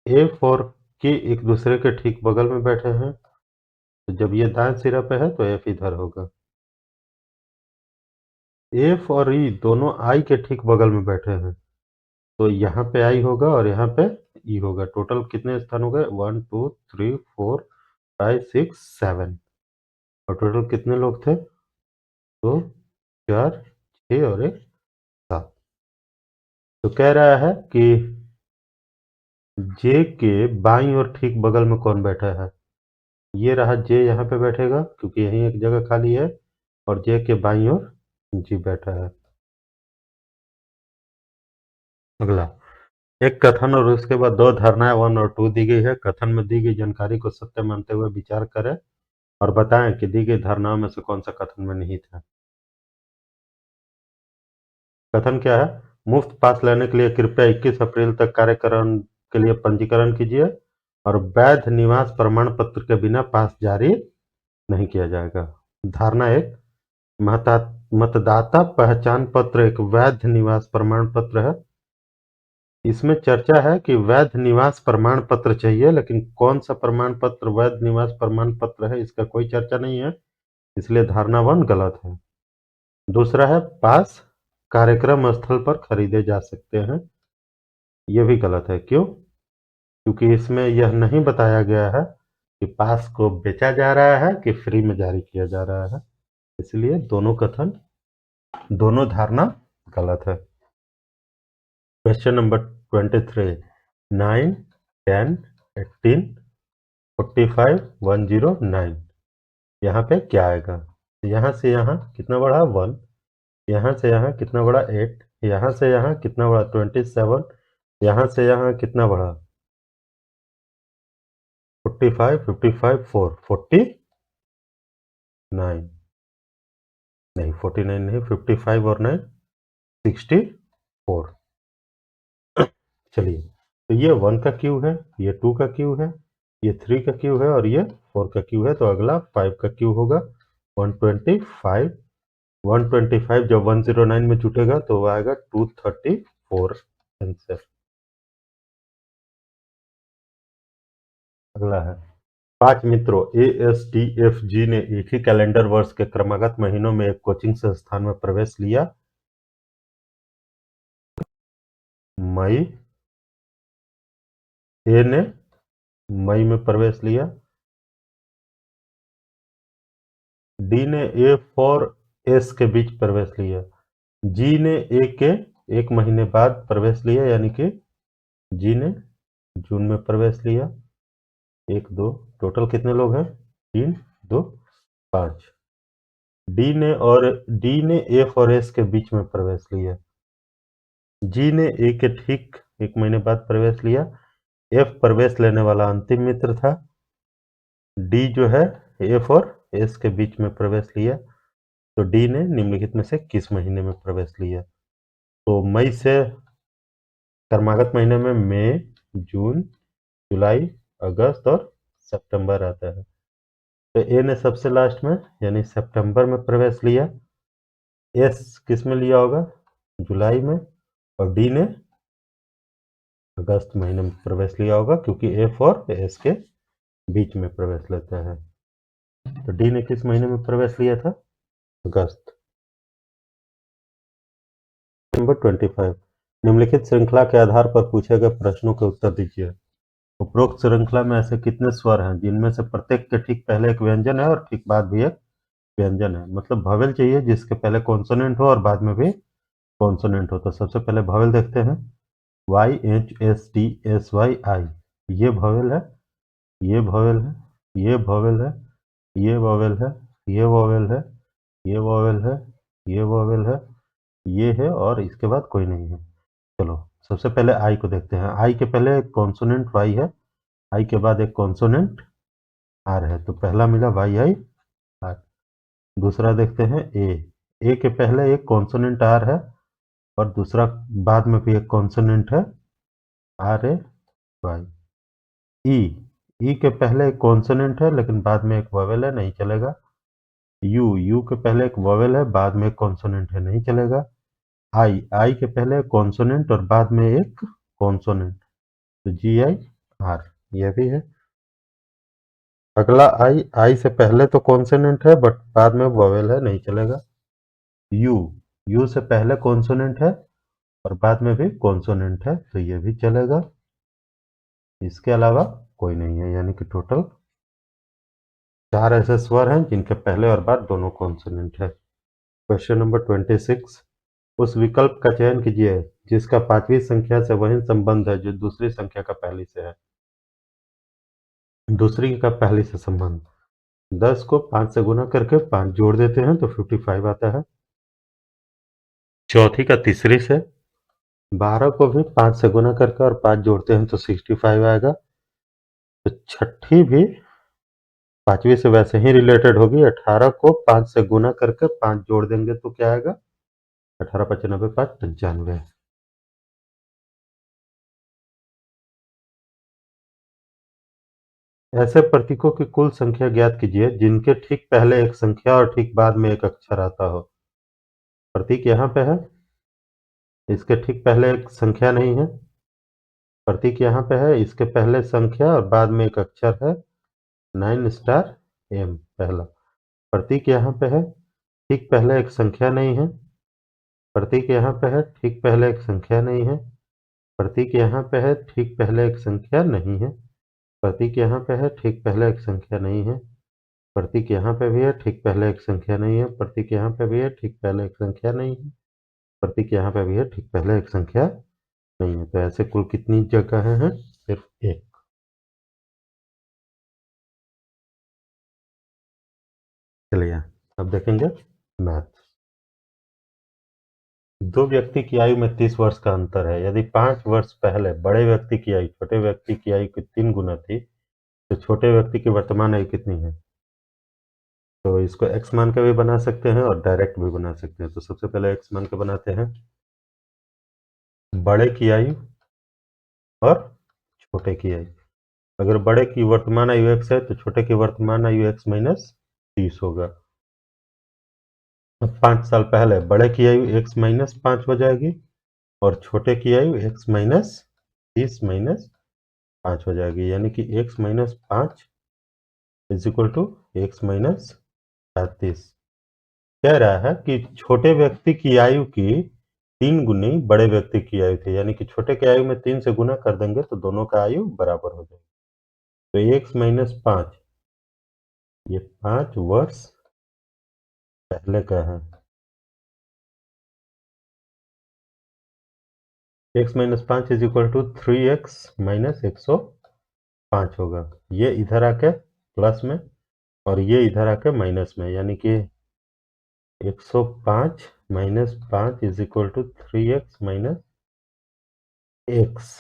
एफ और के एक दूसरे के ठीक बगल में बैठे हैं, तो जब ये दाएं सिरा पे है तो एफ इधर होगा। एफ और ई दोनों आई के ठीक बगल में बैठे हैं, तो यहाँ पे आई होगा और यहाँ पे ई होगा। टोटल कितने स्थान हो गए? 1 2 3 4 5 6 7, और टोटल कितने लोग थे? 2 4 6 और 1 7। तो कह रहा है कि जे के बाईं और ठीक बगल में कौन बैठा है? ये रहा जे, यहाँ पे बैठेगा क्योंकि यहीं एक जगह खाली है, और जे के बाईं ओर जी बैठा है। अगला, एक कथन और उसके बाद दो धारणाएं 1 और 2 दी गई है। कथन में दी गई जानकारी को सत्य मानते हुए विचार करें और बताएं कि दी गई धारणाओं में से कौन सा कथन में निहित है। कथन क्या है? मुफ्त पास लेने के लिए कृपया 21 अप्रैल तक कार्यक्रम के लिए पंजीकरण कीजिए और वैध निवास प्रमाण पत्र के बिना पास जारी नहीं किया जाएगा। धारणा 1, मतदाता पहचान पत्र एक वैध निवास प्रमाण पत्र है। इसमें चर्चा है कि वैध निवास प्रमाण पत्र चाहिए, लेकिन कौन सा प्रमाण पत्र वैध निवास प्रमाण पत्र है इसका कोई चर्चा नहीं है, इसलिए धारणा 1 गलत है। दूसरा है पास कार्यक्रम स्थल पर खरीदे जा सकते हैं, यह भी गलत है। क्यों? क्योंकि इसमें यह नहीं बताया गया है कि पास को बेचा जा रहा है कि फ्री में जारी किया जा रहा है, इसलिए दोनों कथन, दोनों धारणा गलत है। क्वेश्चन नंबर 23, 9 10 18 45 109, यहाँ पे क्या आएगा? यहाँ से यहाँ कितना बढ़ा? 1, यहाँ से यहाँ कितना बढ़ा? 8, यहाँ से यहाँ कितना बढ़ा? 27, यहाँ से यहाँ कितना बढ़ा? 45 55 4 49, नहीं 49 नहीं, 55 और 9 64। चलिए, तो ये 1 का क्यू है, ये 2 का क्यू है, ये 3 का क्यू है और ये 4 का क्यू है, तो अगला 5 का क्यू होगा 125। 125 जब 109 में जुटेगा तो वो आएगा 234 आंसर। अगला है, 5 मित्रों A S T F G ने एक ही कैलेंडर वर्ष के क्रमागत महीनों में एक कोचिंग संस्थान में प्रवेश लिया। मई, ए ने मई में प्रवेश लिया, डी ने ए और एस के बीच प्रवेश लिया, जी ने ए के एक महीने बाद प्रवेश लिया, यानी कि जी ने जून में प्रवेश लिया। 1 2, टोटल कितने लोग हैं? 3 2 5। डी ने एफ और एस के बीच में प्रवेश लिया। जी ने ए के ठीक एक महीने बाद प्रवेश लिया। एफ प्रवेश लेने वाला अंतिम मित्र था। डी जो है एफ और एस के बीच में प्रवेश लिया, तो डी ने निम्नलिखित में से किस महीने में प्रवेश लिया? तो मई से क्रमागत महीने में मई, जून, जुलाई, अगस्त और सितंबर आता है। तो ए ने सबसे लास्ट में यानी सितंबर में प्रवेश लिया। एस किस में लिया होगा? जुलाई में। और डी ने अगस्त महीने में प्रवेश लिया होगा क्योंकि एफ और एस के बीच में प्रवेश लेता है। तो डी ने किस महीने में प्रवेश लिया था? अगस्त। नंबर 25, निम्नलिखित श्रृंखला के आधार पर पूछे गए प्रश्नों के उत्तर दीजिए। उपरोक्त श्रृंखला में ऐसे कितने स्वर हैं जिनमें से प्रत्येक के ठीक पहले एक व्यंजन है और ठीक बाद भी एक व्यंजन है? मतलब भवेल चाहिए जिसके पहले कॉन्सोनेंट हो और बाद में भी कॉन्सोनेंट हो। तो सबसे पहले भवेल देखते हैं, Y H S T S Y I, ये भवेल है, ये भवेल है, ये भवेल है, ये वोवेल है, ये वोवेल है, ये वोवेल है, ये वोवेल है, ये है और इसके बाद कोई नहीं है। चलो सबसे पहले आई को देखते हैं। आई के पहले एक कॉन्सोनेंट वाई है, आई के बाद एक कॉन्सोनेंट आर है, तो पहला मिला वाई आई आर। दूसरा देखते हैं ए के पहले एक कॉन्सोनेंट आर है और दूसरा बाद में भी एक कॉन्सोनेंट है आर ए वाई। ई के पहले एक कॉन्सोनेंट है लेकिन बाद में एक वोवेल है, नहीं चलेगा। यू के पहले एक वोवेल है, बाद में एक कॉन्सोनेंट है, नहीं चलेगा। आई के पहले कॉन्सोनेंट और बाद में एक कॉन्सोनेंट, तो जी आई आर, यह भी है। अगला आई से पहले तो कॉन्सोनेंट है बट बाद में वोवेल है, नहीं चलेगा। यू से पहले कॉन्सोनेंट है और बाद में भी कॉन्सोनेंट है, तो ये भी चलेगा। इसके अलावा कोई नहीं है, यानी कि टोटल 4 ऐसे स्वर हैं जिनके पहले और बाद दोनों कॉन्सोनेंट है। क्वेश्चन नंबर 26, उस विकल्प का चयन कीजिए जिसका पांचवी संख्या से वही संबंध है जो दूसरी संख्या का पहली से है। दूसरी का पहली से संबंध, 10 को 5 से गुना करके 5 जोड़ देते हैं तो 55 आता है। चौथी का तीसरी से, 12 को भी 5 से गुना करके और 5 जोड़ते हैं तो 65 आएगा। तो छठी भी पांचवी से वैसे ही रिलेटेड होगी। 18 को 5 से गुना करके 5 जोड़ देंगे तो क्या आएगा? 18 95 5 95। ऐसे प्रतीकों की कुल संख्या ज्ञात कीजिए जिनके ठीक पहले एक संख्या और ठीक बाद में एक अक्षर आता हो। प्रतीक यहाँ पे है, इसके ठीक पहले एक संख्या नहीं है। प्रतीक यहाँ पे है, इसके पहले संख्या और बाद में एक अक्षर है, 9 स्टार एम पहला। प्रतीक यहाँ पे है, ठीक पहले एक संख्या नहीं है। प्रतीक यहाँ पे है, ठीक पहले एक संख्या नहीं है। प्रतीक यहाँ पे है, ठीक पहले एक संख्या नहीं है। प्रतीक यहाँ पे है, ठीक पहले एक संख्या नहीं है। प्रतीक यहाँ पे भी है, ठीक पहले एक संख्या नहीं है। प्रतीक यहाँ पे भी है, ठीक पहले एक संख्या नहीं है। प्रतीक यहाँ पे भी है, ठीक पहले एक संख्या नहीं है। तो ऐसे कुल कितनी जगह हैं? सिर्फ एक। चलिए अब देखेंगे मैथ। दो व्यक्ति की आयु में 30 वर्ष का अंतर है। यदि 5 वर्ष पहले बड़े व्यक्ति की आयु छोटे व्यक्ति की आयु की 3 गुना थी तो छोटे व्यक्ति की वर्तमान आयु कितनी है? तो इसको एक्स मान के भी बना सकते हैं और डायरेक्ट भी बना सकते हैं। तो सबसे पहले एक्स मान के बनाते हैं, बड़े की आयु और छोटे की आयु। अगर बड़े की वर्तमान आयु एक्स है तो छोटे की वर्तमान आयु एक्स माइनस 30 होगा। अब 5 साल पहले बड़े की आयु एक्स माइनस 5 हो जाएगी और छोटे की आयु एक्स माइनस 30 माइनस 5 हो जाएगी, यानी कि x minus 5 is equal to x minus 35। कह रहा है कि छोटे व्यक्ति की आयु की 3 गुनी बड़े व्यक्ति की आयु थी, यानी कि छोटे की आयु में 3 से गुना कर देंगे तो दोनों का आयु बराबर हो जाएगी। तो एक्स माइनस 5 ये 5 वर्ष पहले का है। X minus 5 is equal to 3x minus 105 होगा। ये इधर आके प्लस में और ये इधर आके माइनस में, यानी कि 105 minus 5 is equal to 3x minus x।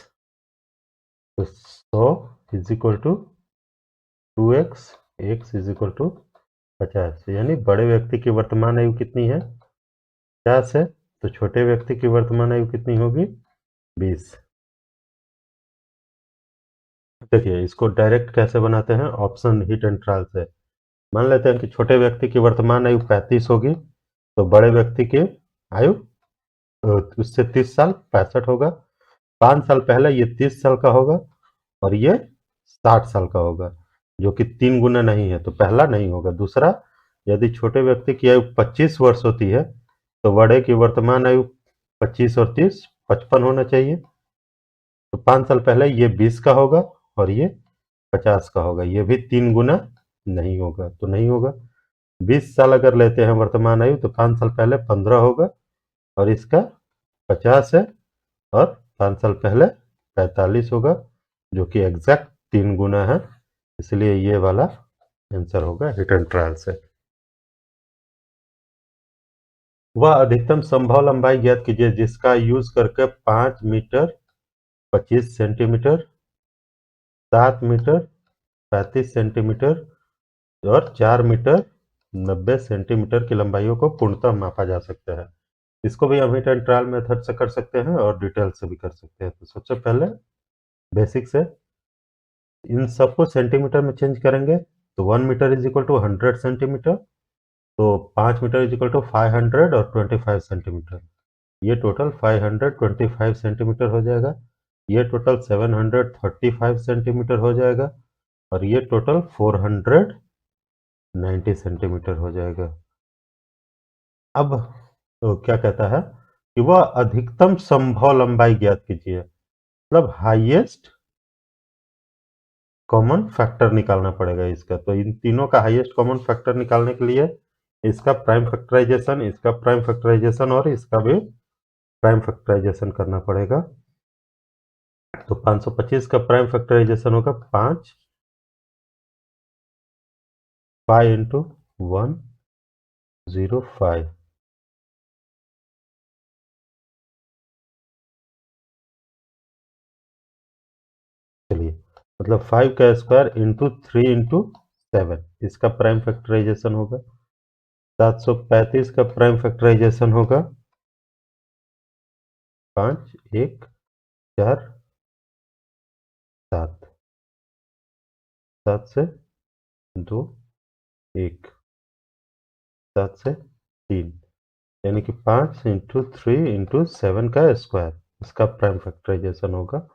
तो 100 is equal to 2x, x is equal to 50। यानी बड़े व्यक्ति की वर्तमान आयु कितनी है? 50 है, तो छोटे व्यक्ति की वर्तमान आयु कितनी होगी? 20। देखिए इसको डायरेक्ट कैसे बनाते हैं, ऑप्शन हिट एंड ट्रायल से। मान लेते हैं कि छोटे व्यक्ति की वर्तमान आयु 35 होगी तो बड़े व्यक्ति की आयु उससे 30 साल 65 होगा। 5 साल पहले ये 30 साल का होगा और ये 60 साल का होगा, जो कि 3 गुना नहीं है, तो पहला नहीं होगा। दूसरा, यदि छोटे व्यक्ति की आयु 25 वर्ष होती है तो बड़े की वर्तमान आयु 25 और 30 55 होना चाहिए। तो 5 साल पहले ये 20 का होगा और ये 50 का होगा, ये भी 3 गुना नहीं होगा, तो नहीं होगा। 20 साल अगर लेते हैं वर्तमान आयु तो 5 साल पहले 15 होगा और इसका 50 है, और 5 साल पहले 45 होगा, जो कि एग्जैक्ट 3 गुना है, इसलिए ये वाला आंसर होगा हिट एंड ट्रायल से। वह अधिकतम संभव लंबाई ज्ञात कीजिए जिसका यूज करके 5 मीटर 25 सेंटीमीटर, 7 मीटर 35 सेंटीमीटर और 4 मीटर 90 सेंटीमीटर की लंबाइयों को पूर्णतः मापा जा सकता है। इसको भी हम हिट एंड ट्रायल मेथड से कर सकते हैं और डिटेल से भी कर सकते हैं। तो सबसे पहले बेसिक से इन सबको सेंटीमीटर में चेंज करेंगे, तो 1 metre is equal to 100 centimetre, तो 5 मीटर इज इक्वल टू 500 और 25 सेंटीमीटर, ये टोटल 525 सेंटीमीटर हो जाएगा। ये टोटल 735 सेंटीमीटर हो जाएगा और ये टोटल 490 सेंटीमीटर हो जाएगा। अब तो क्या कहता है कि वह अधिकतम संभव लंबाई ज्ञात कीजिए, मतलब हाईएस्ट कॉमन फैक्टर निकालना पड़ेगा इसका। तो इन तीनों का हाईएस्ट कॉमन फैक्टर निकालने के लिए इसका प्राइम फैक्टराइजेशन, इसका प्राइम फैक्टराइजेशन और इसका भी प्राइम फैक्टराइजेशन करना पड़ेगा। तो 525 का प्राइम फैक्टराइजेशन होगा 5 इंटू 105, चलिए मतलब 5 का स्क्वायर इंटू 3 इंटू 7, इसका प्राइम फैक्टराइजेशन होगा। 735 का प्राइम फैक्टराइजेशन होगा 5 1 4 7, 7 से 2 1, 7 से 3, यानी कि 5 इंटू 3 इंटू 7 का स्क्वायर, इसका प्राइम फैक्टराइजेशन होगा।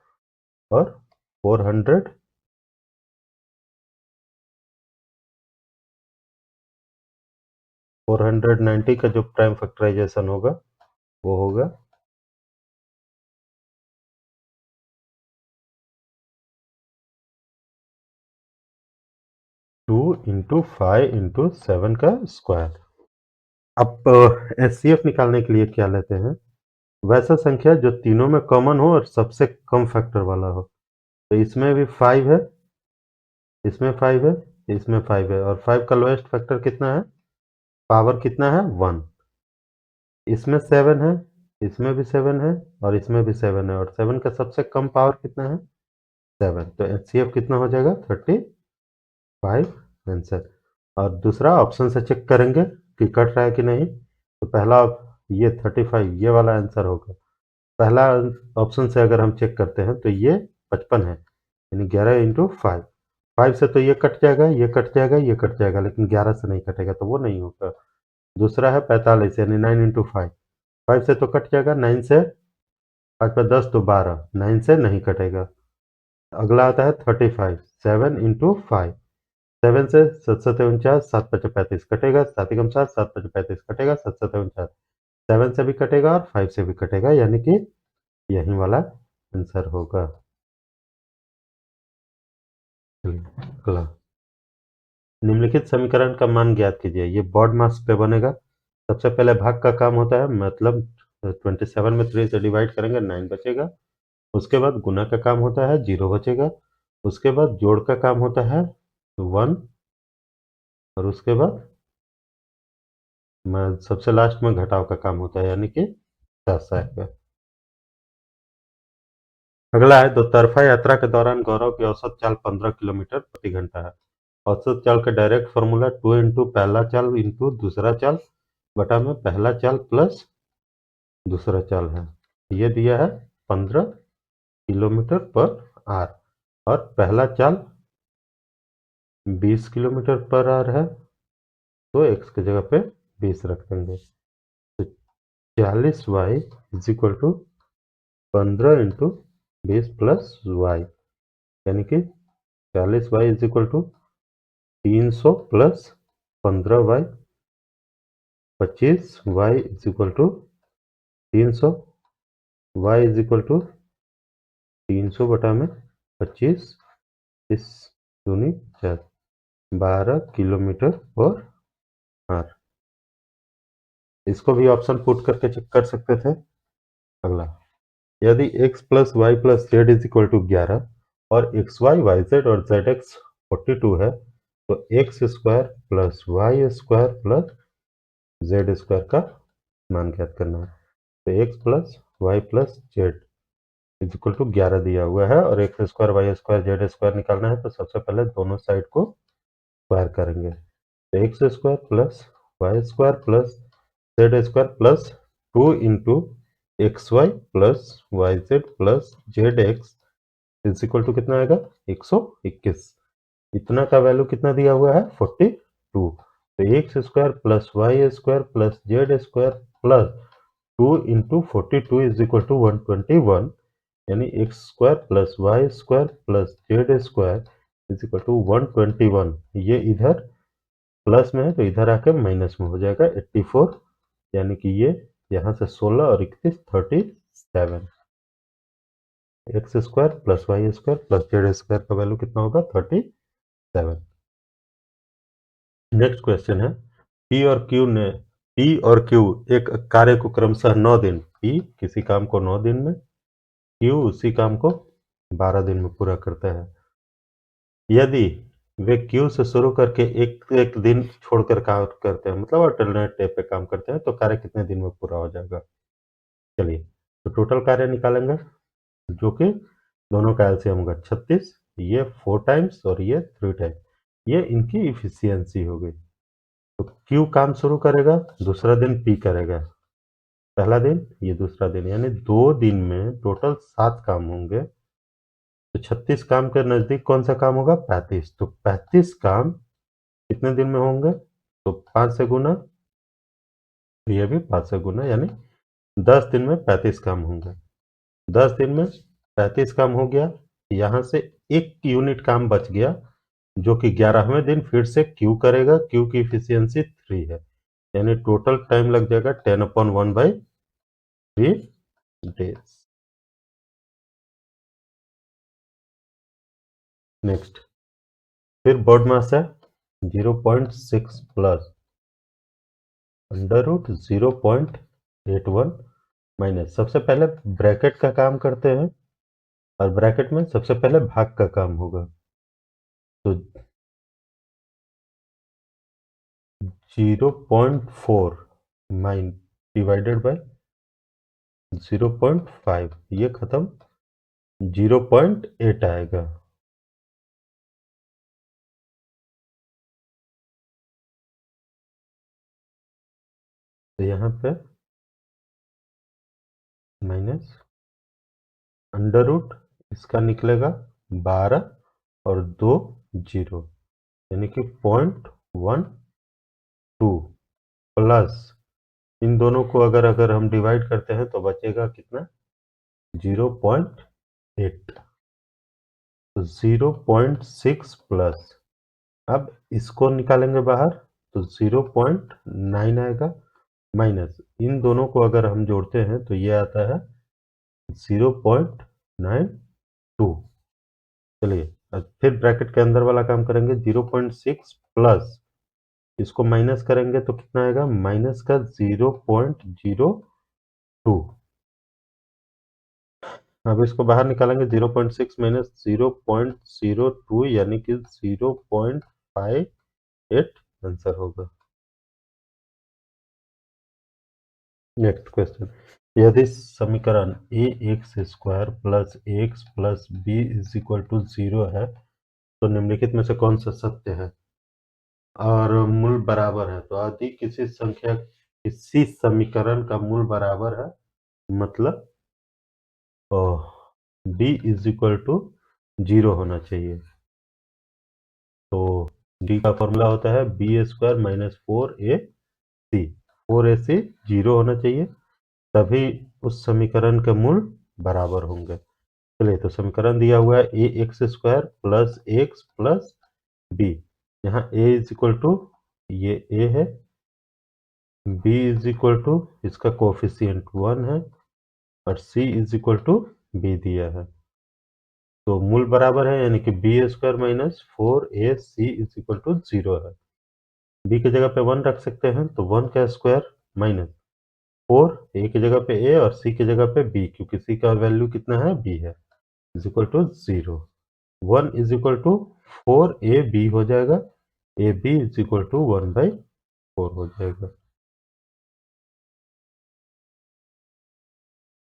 और 490 का जो प्राइम फैक्टराइजेशन होगा वो होगा 2 इंटू 5 इंटू 7 का स्क्वायर। अब एचसीएफ निकालने के लिए क्या लेते हैं, वैसा संख्या जो तीनों में कॉमन हो और सबसे कम फैक्टर वाला हो। तो इसमें भी 5 है, इसमें 5 है, इसमें 5 है, और 5 का लोएस्ट फैक्टर कितना है, पावर कितना है 1। इसमें 7 है, इसमें भी 7 है और इसमें भी 7 है, और 7 का सबसे कम पावर कितना है 7। तो एचसीएफ कितना हो जाएगा 35 आंसर। और दूसरा ऑप्शन से चेक करेंगे कि कट रहा है कि नहीं। तो पहला ये 35 ये वाला आंसर होगा। पहला ऑप्शन से अगर हम चेक करते हैं तो ये 55 है, यानी 11 इंटू 5, 5 से तो ये कट जाएगा, ये कट जाएगा, ये कट जाएगा, लेकिन 11 से नहीं कटेगा, तो वो नहीं होगा। दूसरा है 45, यानी 9 इंटू 5, 5 से तो कट जाएगा, 9 से 5 पर 10 तो 12, 9 से नहीं कटेगा। अगला आता है 35, 7 इंटू 5, 7 से 7 7 49, 7 5 35 कटेगा, 7 एकम 7, 7 5 35 कटेगा, 7 7 49, 7 से भी कटेगा और 5 से भी कटेगा, यानी कि यही वाला आंसर होगा। अगला, निम्नलिखित समीकरण का मान ज्ञात कीजिए। ये बॉड मास पे बनेगा। सबसे पहले भाग का काम होता है, मतलब 27 में 3 से डिवाइड करेंगे 9 बचेगा। उसके बाद गुना का काम होता है 0 बचेगा। उसके बाद जोड़ का काम होता है 1, और उसके बाद सबसे लास्ट में घटाव का काम होता है, यानी कि 10 आएगा। अगला है, दो तरफा यात्रा के दौरान गौरव की औसत चाल 15 किलोमीटर प्रति घंटा है। औसत चाल का डायरेक्ट फॉर्मूला 2 इंटू पहला चाल इंटू दूसरा चाल बटा में पहला चाल प्लस दूसरा चाल है। ये दिया है 15 किलोमीटर पर आवर, और पहला चाल 20 किलोमीटर पर आवर है, तो एक्स की जगह पे 20 रख देंगे। तो 40y is equal to 15 into 20 plus y यानी कि 40y is equal to 300 plus 15y 25y is equal to 300 y is equal to 300 बटा में 25 इस दूनी 4 12 किलोमीटर पर आवर। इसको भी ऑप्शन पुट करके चेक कर सकते थे। अगला, यदि x plus y plus z is equal to 11 और एक्स वाई वाई जेड और जेड एक्स 42 है तो x square plus y square plus z square का मान ज्ञात करना है। तो x plus y plus z is equal to 11 दिया हुआ है और x square y square z square निकालना है तो सबसे पहले दोनों साइड को स्क्वायर करेंगे। तो x square plus y square plus z square plus 2 into x y plus y z plus z x is equal to कितना आएगा 121। इतना का वैल्यू कितना दिया हुआ है 42। तो x square plus y square plus z square plus 2 into 42 is equal to 121 यानी x square plus y square plus z square is equal to 121। ये इधर प्लस में है तो इधर आके माइनस में हो जाएगा 84 यानी कि ये यहाँ से 16 और 31 37। X square plus y square plus z square का वैल्यू कितना होगा 37। नेक्स्ट क्वेश्चन है पी और क्यू एक कार्य को क्रमशः 9 दिन, पी किसी काम को 9 दिन में, क्यू उसी काम को 12 दिन में पूरा करता है। यदि वे क्यू से शुरू करके एक दिन छोड़कर काम करते हैं मतलब अल्टरनेट डे पे काम करते हैं तो कार्य कितने दिन में पूरा हो जाएगा। चलिए तो टोटल कार्य निकालेंगे जो कि दोनों का एलसीएम होगा 36, ये 4 टाइम्स और ये 3 टाइम्स, ये इनकी इफिशियंसी हो गई। तो क्यू काम शुरू करेगा, दूसरा दिन पी करेगा, पहला दिन ये दूसरा दिन, यानी 2 दिन में टोटल 7 काम होंगे। तो 36 काम के नजदीक कौन सा काम होगा 35। तो 35 काम कितने दिन में होंगे तो 5 से गुना, ये भी 5 से गुना, यानी 10 दिन में 35 काम होंगे। 10 दिन में 35 काम हो गया, यहाँ से एक यूनिट काम बच गया जो कि 11वें दिन फिर से क्यू करेगा, क्यू की इफिशियंसी 3 है यानी टोटल टाइम लग जाएगा 10/1/3 डेज। नेक्स्ट, फिर बोर्ड मास है 0.6 प्लस अंडर रूट 0.81 माइनस, सबसे पहले ब्रैकेट का काम करते हैं और ब्रैकेट में सबसे पहले भाग का काम होगा। तो 0.4 माइन डिवाइडेड बाय 0.5, ये खत्म 0.8 आएगा। तो यहाँ पे माइनस अंडर रूट इसका निकलेगा 12 और 2 जीरो यानी कि 0.12 प्लस इन दोनों को अगर हम डिवाइड करते हैं तो बचेगा कितना 0.8। तो 0.6 प्लस, अब इसको निकालेंगे बाहर तो 0.9 आएगा माइनस इन दोनों को अगर हम जोड़ते हैं तो ये आता है 0.92। चलिए अब फिर ब्रैकेट के अंदर वाला काम करेंगे 0.6 प्लस इसको माइनस करेंगे तो कितना आएगा माइनस का 0.02। अब इसको बाहर निकालेंगे 0.6 माइनस 0.02 यानी कि 0.58 आंसर होगा। नेक्स्ट क्वेश्चन, यदि समीकरण A X square plus X plus B is equal to 0 है तो निम्नलिखित में से कौन सा सत्य है और मूल बराबर है। तो यदि किसी समीकरण का मूल बराबर है मतलब डी इज इक्वल टू 0 होना चाहिए। तो डी का फॉर्मूला होता है B square minus 4ac, 4ac 0 होना चाहिए तभी उस समीकरण के मूल बराबर होंगे। चलिए तो समीकरण दिया हुआ है A X square plus X plus B. यहाँ ए इज इक्वल टू ये ए है, बी इज इक्वल टू इसका कोफिशियंट 1 है और C is equal to B दिया है। तो मूल बराबर है यानी कि B square minus 4ac is equal to 0 है। बी की जगह पे 1 रख सकते हैं तो 1 का स्क्वायर माइनस 4 ए की जगह पे ए और सी की जगह पे बी, क्योंकि सी का वैल्यू कितना है बी है, is equal to 0। 1 is equal to 4ab हो जाएगा, a b is equal to 1/4 हो जाएगा।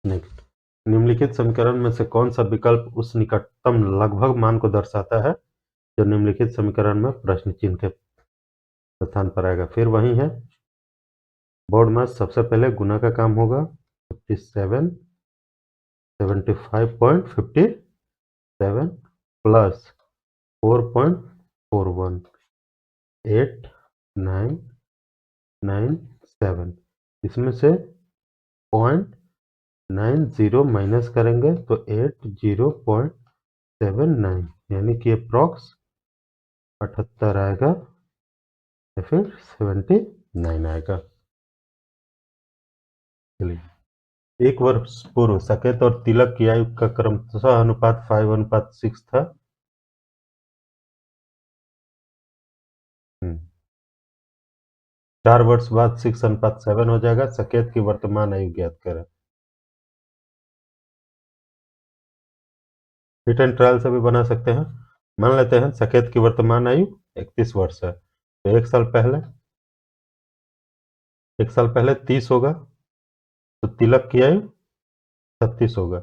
नेक्स्ट, निम्नलिखित समीकरण में से कौन सा विकल्प उस निकटतम लगभग मान को दर्शाता है जो निम्नलिखित समीकरण में प्रश्न चिन्ह के स्थान पर आएगा। फिर वही है, बोर्ड में सबसे पहले गुना का काम होगा। 57 75.57 प्लस 4.41 8997, इसमें से 0.90 माइनस करेंगे तो 80.79 यानी कि अप्रॉक्स 78 आएगा या फिर 79 आएगा। चलिए, एक वर्ष पूर्व साकेत और तिलक की आयु का क्रमशः अनुपात 5:6 था। 4 वर्ष बाद 6:7 हो जाएगा। साकेत की वर्तमान आयु ज्ञात करें। हिट एंड ट्रायल से भी बना सकते हैं। मान लेते हैं साकेत की वर्तमान आयु 31 वर्ष है, तो एक साल पहले 30 होगा, तो तिलक की आयु 36 होगा।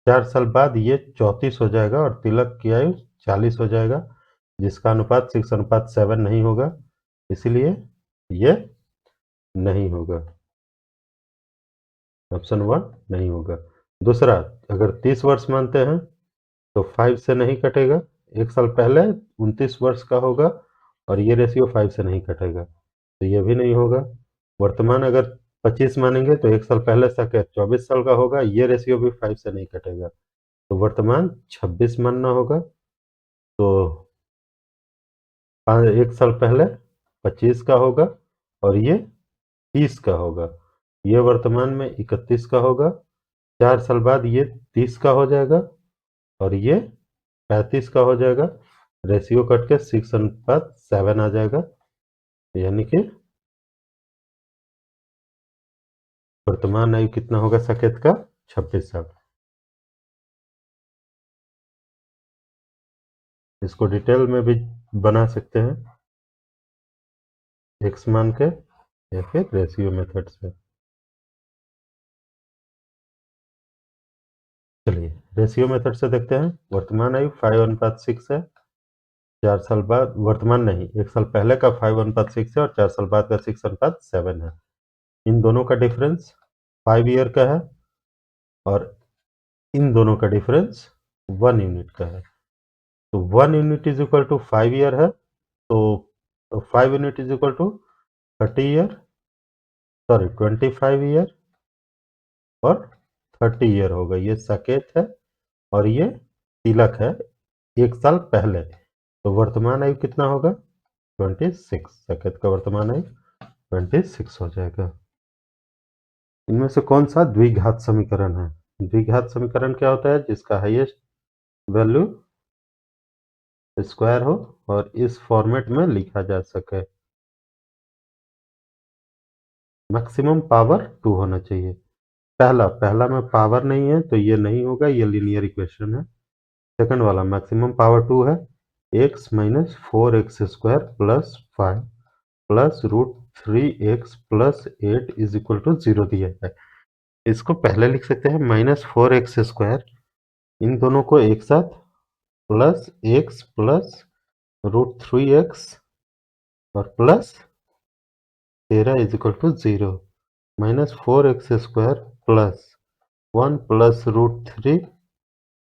4 साल बाद ये 34 हो जाएगा और तिलक की आयु 40 हो जाएगा, जिसका अनुपात 6:7 नहीं होगा, इसलिए ये नहीं होगा, ऑप्शन 1 नहीं होगा। दूसरा, अगर 30 वर्ष मानते हैं तो 5 से नहीं कटेगा। एक साल पहले 29 वर्ष का होगा और ये रेशियो 5 से नहीं कटेगा, तो ये भी नहीं होगा। वर्तमान अगर 25 मानेंगे तो एक साल पहले तक 24 साल का होगा, ये रेशियो भी 5 से नहीं कटेगा, तो वर्तमान 26 मानना होगा। तो एक साल पहले 25 का होगा और ये 30 का होगा, ये वर्तमान में 31 का होगा। 4 साल बाद ये 30 का हो जाएगा और ये 35 का हो जाएगा। रेशियो कट के 6:7 आ जाएगा, यानी कि वर्तमान आयु कितना होगा साकेत का 26 साल। इसको डिटेल में भी बना सकते हैं एक्स मान के या फिर रेशियो मेथड से। चलिए रेशियो मेथड से देखते हैं। वर्तमान आयु 5:6 है। 4 साल बाद, वर्तमान नहीं, एक साल पहले का 5:6 है और 4 साल बाद का 6:7 है। इन दोनों का डिफरेंस 5 ईयर का है और इन दोनों का डिफरेंस 1 यूनिट का है। तो 1 unit is equal to 5 year है, तो 5 unit is equal to 30 year, sorry 25 year और 30 ईयर होगा। ये साकेत है और ये तिलक है एक साल पहले, तो वर्तमान आयु कितना होगा 26। साकेत का वर्तमान आयु 26 हो जाएगा। इनमें से कौन सा द्विघात समीकरण है? द्विघात समीकरण क्या होता है? जिसका हाईएस्ट वैल्यू स्क्वायर हो और इस फॉर्मेट में लिखा जा सके। मैक्सिमम पावर 2 होना चाहिए। पहला में पावर नहीं है तो ये नहीं होगा, ये लीनियर इक्वेशन है। सेकंड वाला मैक्सिमम पावर 2 है, x minus 4x square plus 5 plus √3x plus 8 is equal to 0 दिया है। इसको पहले लिख सकते हैं -4x स्क्वायर, इन दोनों को एक साथ प्लस x प्लस √3x और plus 13 is equal to 0, -4x square plus 1 plus √3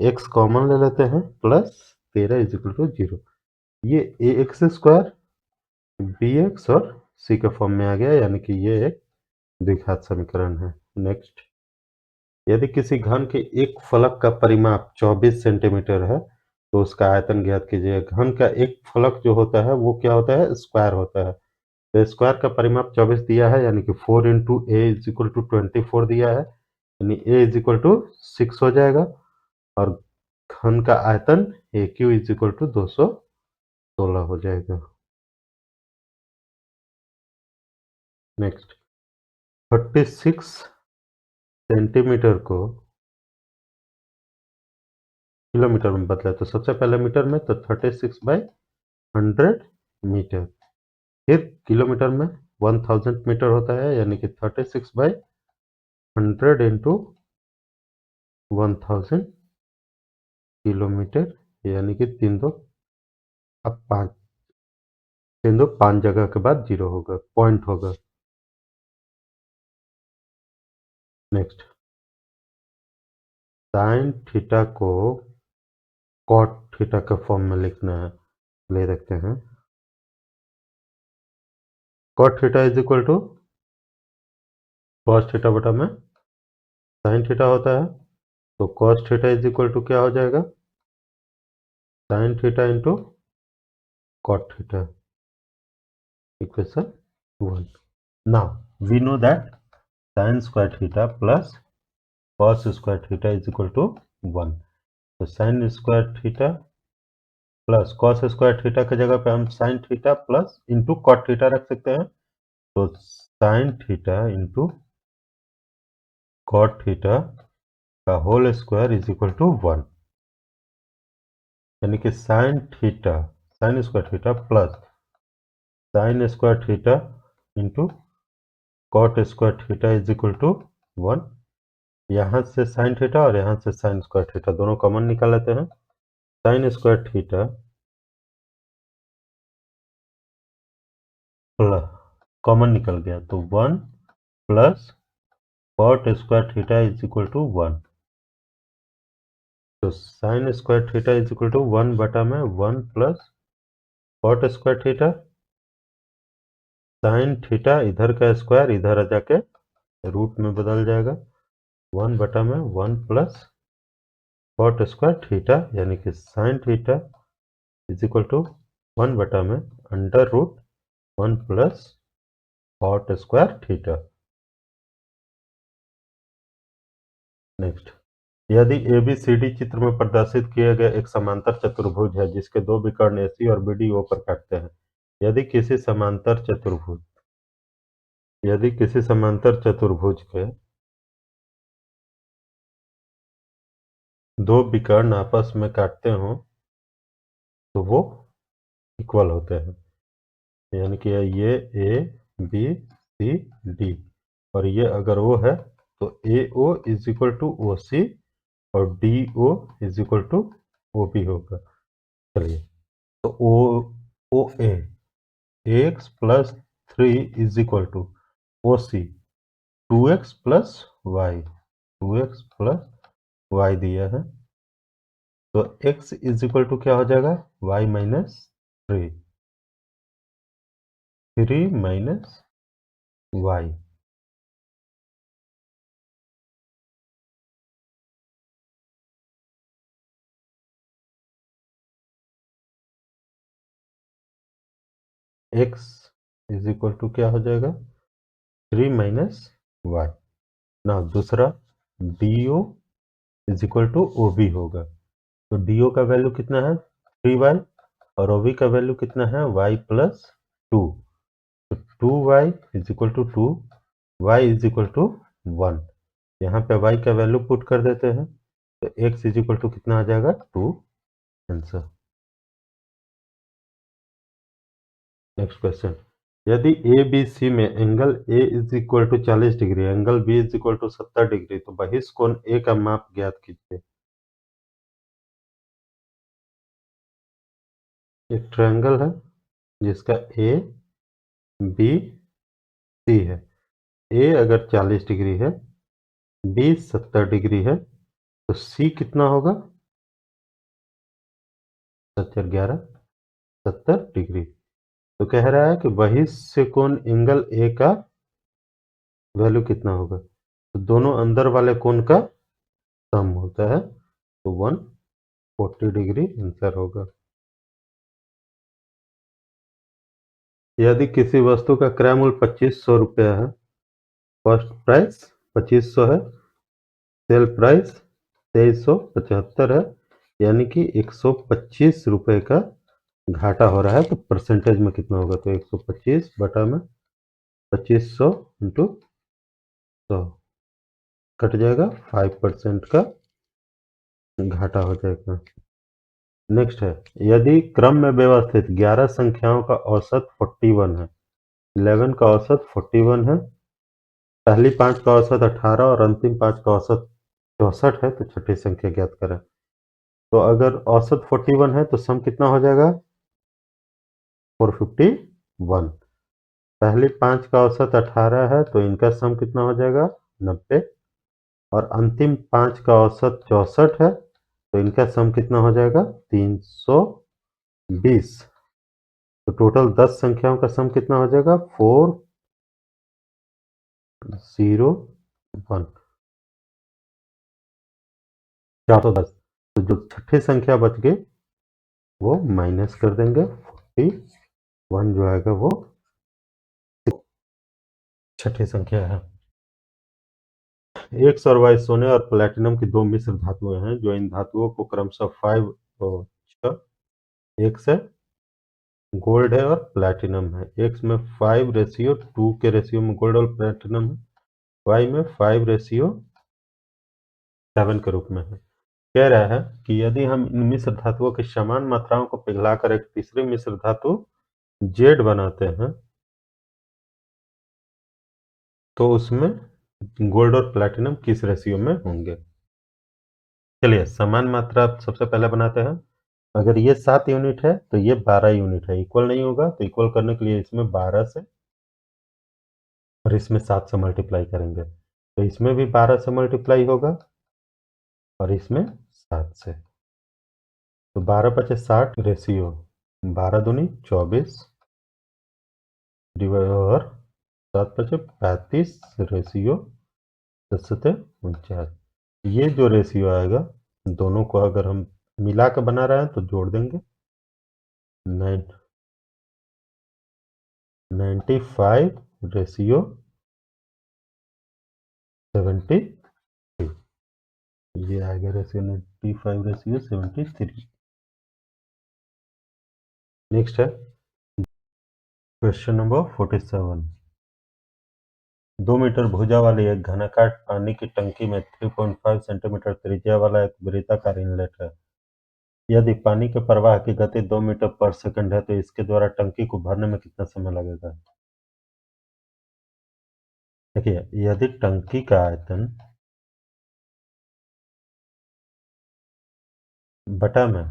x common ले लेते हैं प्लस 13 इज इक्वल टू 0। ये ax स्क्वायर bx और c के फॉर्म में आ गया, यानी कि ये एक द्विघात समीकरण है। नेक्स्ट, यदि किसी घन के एक फलक का परिमाप 24 सेंटीमीटर है तो उसका आयतन ज्ञात कीजिए। घन का एक फलक जो होता है वो क्या होता है, स्क्वायर होता है। तो स्क्वायर का परिमाप 24 दिया है, यानी कि 4 into a is equal to 24 दिया है, यानी ए इज इक्वल टू 6 हो जाएगा। और घन का आयतन ए क्यू इज इक्वल टू 216 हो जाएगा। नेक्स्ट, 36 सेंटीमीटर को किलोमीटर में बदले तो सबसे पहले मीटर में, तो 36/100 मीटर। फिर किलोमीटर में 1000 मीटर होता है, यानी कि 36/100 इंटू 1000 किलोमीटर, यानी कि 3 दो अब 5, 3 दो 5 जगह के बाद जीरो होगा, पॉइंट होगा। नेक्स्ट, साइन थीटा को कॉट थीटा के फॉर्म में लिखना है, ले रखते हैं। Cot theta is equal to cos theta बटा में साइन थीटा होता है, तो cos theta is equal to क्या हो जाएगा, sine theta into cot theta, equation 1। Now we know that sine square theta plus cos square theta is equal to 1। तो sine square theta plus cos square theta की जगह पे हम sine theta plus into cot theta रख सकते हैं। तो sine theta into cot theta का whole square is equal to 1, यानी कि sine theta sine square theta plus sine square theta into cot square theta is equal to 1। यहाँ से sine theta और यहाँ से साइन स्क्वायर थीटा दोनों common निकाल लेते हैं। Sine square theta plus common निकल गया, तो 1 plus cot square theta is equal to 1। तो sine square theta is equal to 1 बटा में 1 plus cot square theta, sine theta इधर का स्क्वायर इधर आ जाके रूट में बदल जाएगा, 1 बटा में 1 प्लस कॉट स्क्वायर थीटा, यानी कि sine theta is equal to 1 बटा में under root 1 plus cot square theta. Next, यदि ABCD चित्र में प्रदर्शित किए गए एक समांतर चतुर्भुज है जिसके दो विकर्ण AC और BD O पर काटते हैं। यदि किसी समांतर चतुर्भुज के दो विकर्ण आपस में काटते हो तो वो इक्वल होते हैं, यानी कि ये ABCD और ये अगर O है तो AO is equal to OC और DO is equal to OB होगा। चलिए, तो OA AX plus 3 is equal to OC 2x plus y दिया है, तो x इज इक्वल टू क्या हो जाएगा, y minus 3, 3 minus y। x is equal to क्या हो जाएगा, 3 माइनस y। ना दूसरा DO is equal to OB होगा, तो DO का वैल्यू कितना है 3y और OB का वैल्यू कितना है y प्लस 2, तो 2y is equal to 2, y is equal to 1। यहाँ पे y का वैल्यू पुट कर देते हैं, तो x इज इक्वल टू कितना आ जाएगा 2, आंसर। नेक्स्ट क्वेश्चन, यदि ABC में angle A is equal to 40 degree, angle B is equal to 70 degree, तो बहिष्ठ कोण A का माप ज्ञात कीजिए। एक ट्रायंगल है जिसका A B C है। A अगर 40 डिग्री है, B 70 डिग्री है, तो C कितना होगा, 7 70 डिग्री। तो कह रहा है कि बहिष्ठ कोण एंगल A का वैल्यू कितना होगा। तो दोनों अंदर वाले कोण का सम होता है, तो 140 डिग्री आंसर होगा। यदि किसी वस्तु का क्रय मूल्य 2500 रुपया है, फर्स्ट प्राइस 2500 है, सेल प्राइस 2375 है, यानी कि 125 रुपए का घाटा हो रहा है, तो परसेंटेज में कितना होगा? तो 125 बटा में 2500 इंटू 100 कट जाएगा, 5% का घाटा हो जाएगा। नेक्स्ट है, यदि क्रम में व्यवस्थित 11 संख्याओं का औसत 41 है, 11 का औसत 41 है, पहली 5 का औसत 18 और अंतिम 5 का औसत 64 है, तो छठी संख्या ज्ञात करें। तो अगर औसत 41 है तो सम कितना हो जाएगा? 451। पहली 5 का औसत 18 है तो इनका सम कितना हो जाएगा? 90। और अंतिम 5 का औसत 64 है तो इनका सम कितना हो जाएगा? 320। तो टोटल 10 संख्याओं का सम कितना हो जाएगा? 401, 410। तो जो छठी संख्या बच गई वो माइनस कर देंगे, 41 जो आएगा वो छठी संख्या है। एक सरवाई सोने और प्लेटिनम की दो मिश्र धातुएं हैं, जो इन धातुओं को क्रमशः 5 और 6 एक से गोल्ड है और प्लैटिनम है। एक्स में 5:2 के रेशियो में गोल्ड और प्लैटिनम है, वाई में 5:7 के रूप में है। कह रहा है कि यदि हम इन मिश्र धातुओं की समान मात्राओं को पिघलाकर एक तीसरी मिश्र धातु जेड बनाते हैं, तो उसमें गोल्ड और प्लैटिनम किस रेशियो में होंगे। चलिए समान मात्रा सबसे पहले बनाते हैं। अगर ये 7 यूनिट है तो ये 12 यूनिट है, इक्वल नहीं होगा, तो इक्वल करने के लिए इसमें 12 से और इसमें 7 से मल्टीप्लाई करेंगे, तो इसमें भी 12 से मल्टीप्लाई होगा और इसमें 7 से, तो 12×5 = 60 रेशियो 12×2 = 24 डिवाइड और 7×5 = 35 रेशियो 10×49। ये जो रेशियो आएगा दोनों को अगर हम मिला कर बना रहे हैं तो जोड़ देंगे, 95:73, ये आएगा रेशियो 95:73। नेक्स्ट है क्वेश्चन नंबर 47। 2 मीटर भुजा वाली एक घनाकार पानी की टंकी में 3.5 सेंटीमीटर त्रिज्या वाला एक वृत्ताकार इनलेट है। यदि पानी के प्रवाह की गति 2 मीटर पर सेकंड है तो इसके द्वारा टंकी को भरने में कितना समय लगेगा। देखिए यदि टंकी का आयतन बटा में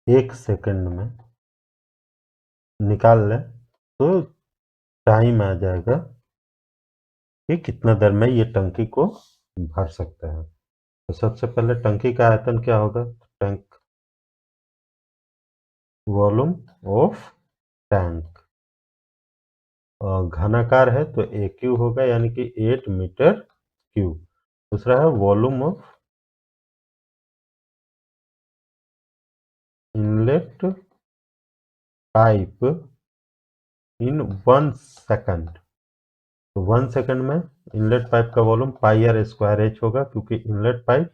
एक सेकंड में निकाल लें तो टाइम आ जाएगा कि कितना देर में ये टंकी को भर सकते हैं। तो सबसे पहले टंकी का आयतन क्या होगा? टैंक वॉल्यूम ऑफ टैंक, और घनाकार है तो ए क्यू होगा, यानी कि 8 मीटर क्यूब। दूसरा है volume of inlet pipe in 1 second. तो 1 सेकंड में इनलेट पाइप का वॉल्यूम πr² होगा, क्योंकि इनलेट पाइप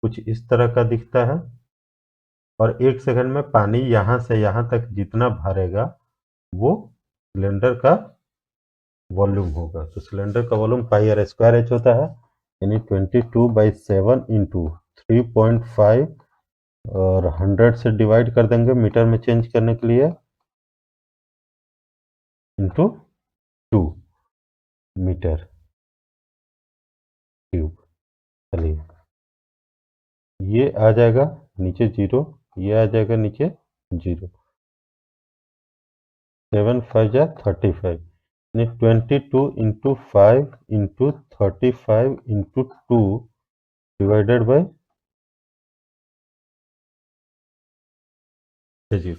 कुछ इस तरह का दिखता है, और 1 सेकंड में पानी यहाँ से यहाँ तक जितना भरेगा वो सिलेंडर का वॉल्यूम होगा। तो सिलेंडर का वॉल्यूम πr² होता है, यानी 22/7 इंटू 3.5 और 100 से डिवाइड कर देंगे मीटर में चेंज करने के लिए, इंटू 2 मीटर क्यूब। चलिए ये आ जाएगा नीचे 0, ये आ जाएगा नीचे 0, 7 5 जा 35, यानी 22 into 5 into 35 into 2 divided by G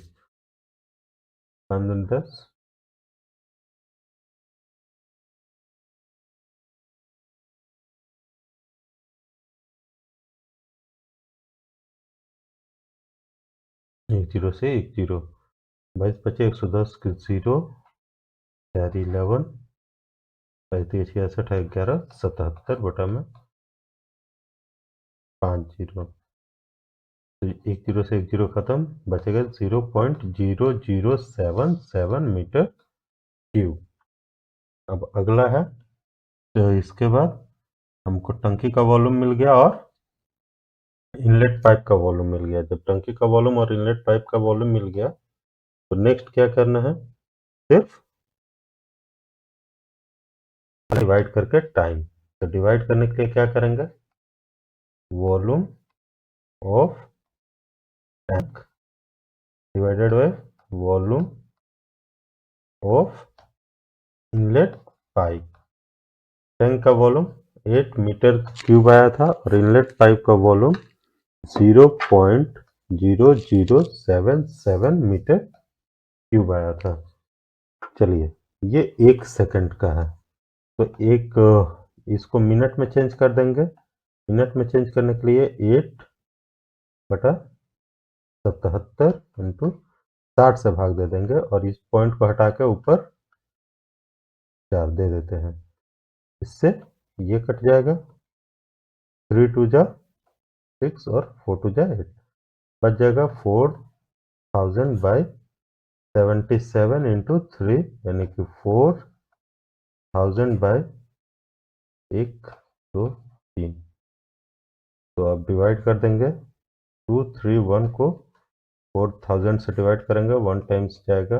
5×10 एक जीरो से एक जीरो 22 25 110 के जीरो कैरी 11 35 66 11 77 बटा में 5 जीरो तो एक जीरो से एक जीरो खत्म बचेगा 0.0077 मीटर क्यूब। अब अगला है तो इसके बाद हमको टंकी का वॉल्यूम मिल गया और इनलेट पाइप का वॉल्यूम मिल गया। जब टंकी का वॉल्यूम और इनलेट पाइप का वॉल्यूम मिल गया तो नेक्स्ट क्या करना है, सिर्फ डिवाइड करके टाइम। तो डिवाइड करने के लिए क्या करेंगे, volume of tank divided by volume of inlet pipe. Tank का वॉल्यूम 8 मीटर क्यूब आया था और इनलेट पाइप का वॉल्यूम 0.0077 मीटर क्यूब आया था। चलिए ये 1 सेकंड का है तो एक इसको मिनट में चेंज कर देंगे। मिनट में चेंज करने के लिए 8/77 इंटू 60 से भाग दे देंगे और इस पॉइंट को हटा के ऊपर 4 दे देते हैं। इससे ये कट जाएगा, 3 2 जा 6 और 4 2 जा 8, बच जाएगा 4000/77 इंटू 3 यानी कि 4000/1 2 3। तो अब डिवाइड कर देंगे 231 को 4000 से डिवाइड करेंगे, 1 टाइम्स जाएगा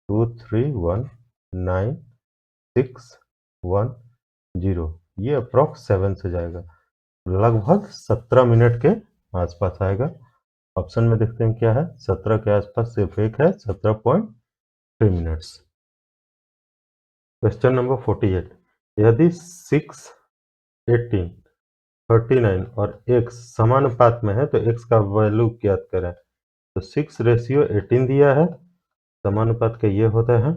2319610, ये अप्रॉक्स 7 से जाएगा, लगभग 17 मिनट के आसपास आएगा। ऑप्शन में देखते हैं क्या है, 17 के आसपास सिर्फ एक है, 17.3 मिनट्स। क्वेश्चन नंबर 48, यदि 6 18 39 और x समानुपात में है तो x का वैल्यू ज्ञात करें। तो 6:18 दिया है, समानुपात का ये होता है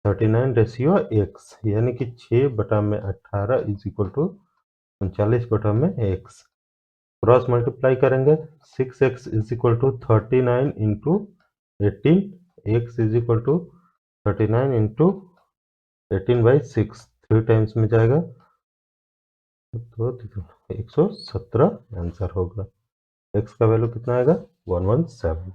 39:x यानी कि 6/18 is equal to 39/x। Cross multiply करेंगे 6x is equal to 39 into 18, x is equal to 39 into 18/6, 3 times में जाएगा तो 117 आंसर होगा। x का वैल्यू कितना आएगा 117।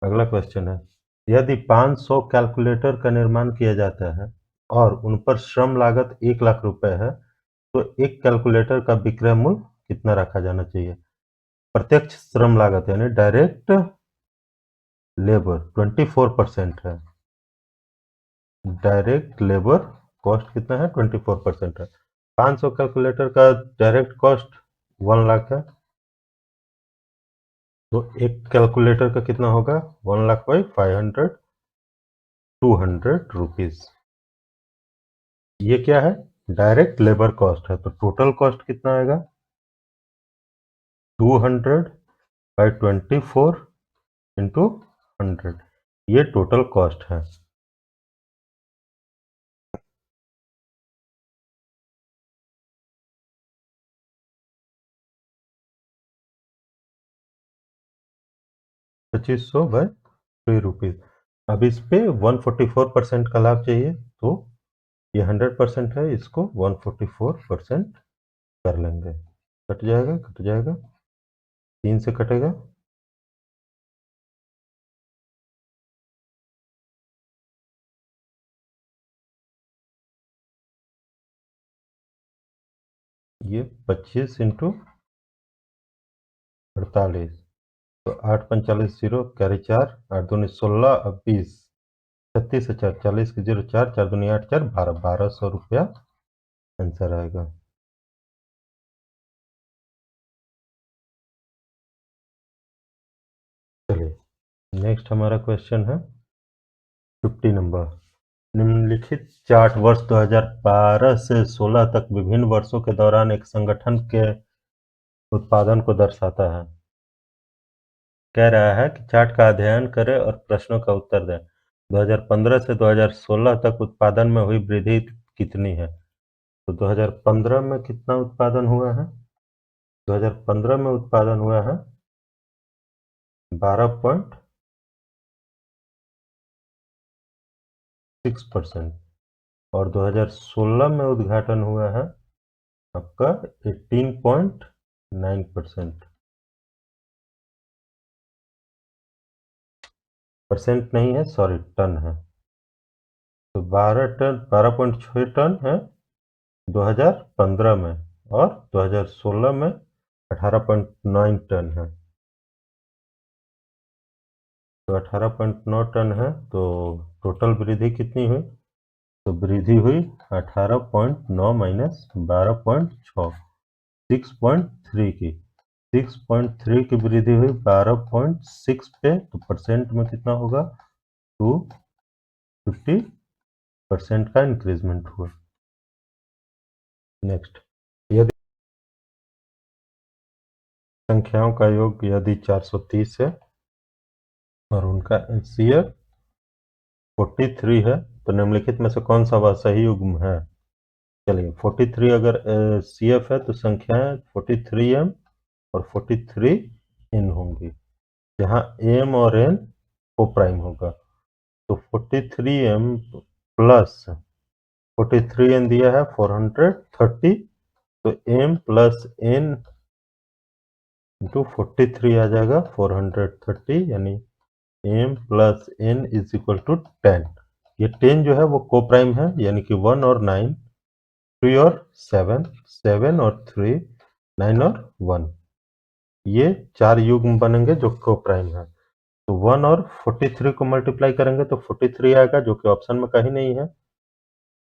अगला क्वेश्चन है, यदि 500 कैलकुलेटर का निर्माण किया जाता है और उन पर श्रम लागत 1 लाख रुपए है तो एक कैलकुलेटर का विक्रय मूल्य कितना रखा जाना चाहिए। प्रत्यक्ष श्रम लागत यानी डायरेक्ट लेबर 24% है, डायरेक्ट लेबर कॉस्ट कितना है 24% है। 500 कैलकुलेटर का डायरेक्ट कॉस्ट 1 लाख है तो एक कैलकुलेटर का कितना होगा 1 लाख बाई 500, 200 रुपीज। ये क्या है, डायरेक्ट लेबर कॉस्ट है, तो टोटल कॉस्ट कितना आएगा 200/24 इंटू 100, ये टोटल कॉस्ट है। ₹2500/3। अब इस पे 144% का लाभ चाहिए तो ये 100% है, इसको 144% कर लेंगे, कट जाएगा 3 से कटेगा, ये 25 इंटू 48 तो 8 45 0 कैरी 4 8 दूनी 16 अब 20 36 से 4 40 के 0 4 4 दूनी 8 4 1200 रुपया आंसर आएगा। चलिए नेक्स्ट हमारा क्वेश्चन है 50 नंबर, निम्नलिखित चार्ट वर्ष 2012 से 16 तक विभिन्न वर्षों के दौरान एक संगठन के उत्पादन को दर्शाता है। कह रहा है कि चार्ट का अध्ययन करें और प्रश्नों का उत्तर दें। 2015 से 2016 तक उत्पादन में हुई वृद्धि कितनी है? तो 2015 में कितना उत्पादन हुआ है? 2015 में उत्पादन हुआ है 12.6% और 2016 में उद्घाटन हुआ है आपका 18.9%। परसेंट नहीं है, सॉरी, टन है। तो 12.6 टन है 2015 में और 2016 में 18.9 टन है। तो 18.9 टन है, तो टोटल वृद्धि कितनी हुई? तो वृद्धि हुई 18.9 माइनस 12.6, 6.3 की। 6.3 की वृद्धि हुई 12.6 पे, तो परसेंट में कितना होगा? 250% का इंक्रीजमेंट हुआ। नेक्स्ट, यदि संख्याओं का योग यदि 430 है और उनका HCF 43 है, तो निम्नलिखित में से कौन सा वह सही युग्म है? चलिए, 43 अगर CF है तो संख्याएं 43M और 43N होंगी, जहाँ M और N को प्राइम होगा। तो 43M प्लस 43N दिया है 430, तो M प्लस N इंटू 43 आ जाएगा 430, यानी M plus N is equal to 10। ये 10 जो है वो को प्राइम है, यानी कि 1 और 9, 3 और 7, 7 और 3, 9 और 1, ये 4 युग्म बनेंगे जो को प्राइम है। तो 1 और 43 को मल्टीप्लाई करेंगे तो 43 आएगा, जो कि ऑप्शन में कहीं नहीं है।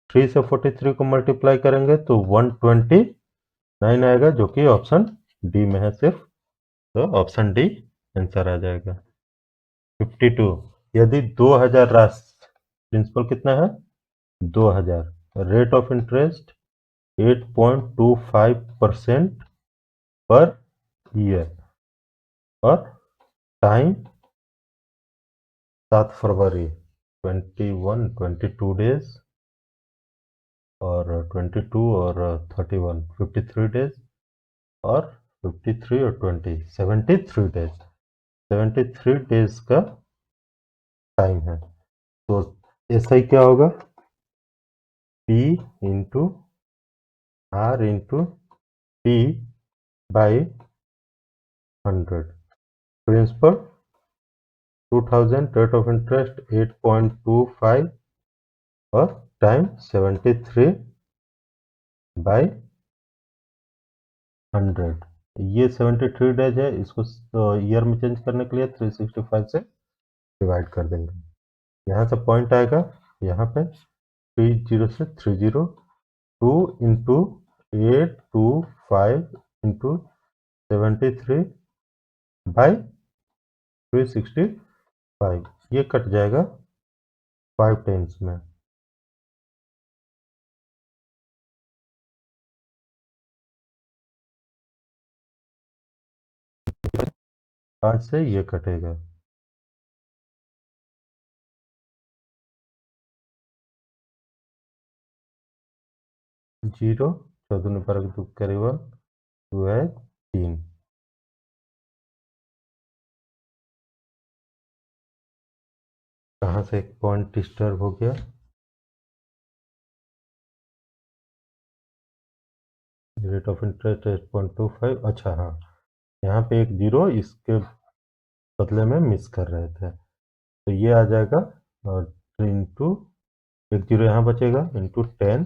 3 से 43 को मल्टीप्लाई करेंगे तो 129 आएगा, जो कि ऑप्शन डी में है सिर्फ। तो ऑप्शन डी आंसर आ जाएगा। 52, यदि 2000 राशि, प्रिंसिपल कितना है? 2000, rate of interest 8.25% per year और टाइम 7 फरवरी, 22 डेज और 22 और 31, 53 डेज और 53 और 20, 73 डेज, 73 डेज का टाइम है। तो ऐसा ही क्या होगा? P into R into T by 100। Principal 2000, rate of interest 8.25 और टाइम 73 बाई 100। ये 73 डेज है, इसको ईयर में चेंज करने के लिए 365 से डिवाइड कर देंगे। यहाँ से पॉइंट आएगा, यहाँ पे 30 से 30, 2 इंटू 825 इंटू 73 बाई 365, ये कट जाएगा 5 टेंस में। 5 से ये कटेगा। जीरो, 14 पर करीबन 2 है 3। कहाँ से एक पॉइंट डिस्टर्ब हो गया? रेट ऑफ इंटरेस्ट 8.25, अच्छा हाँ, यहाँ पे एक जीरो इसके बदले में मिस कर रहे थे, तो ये आ जाएगा और इंटू एक जीरो यहाँ बचेगा इंटू 10,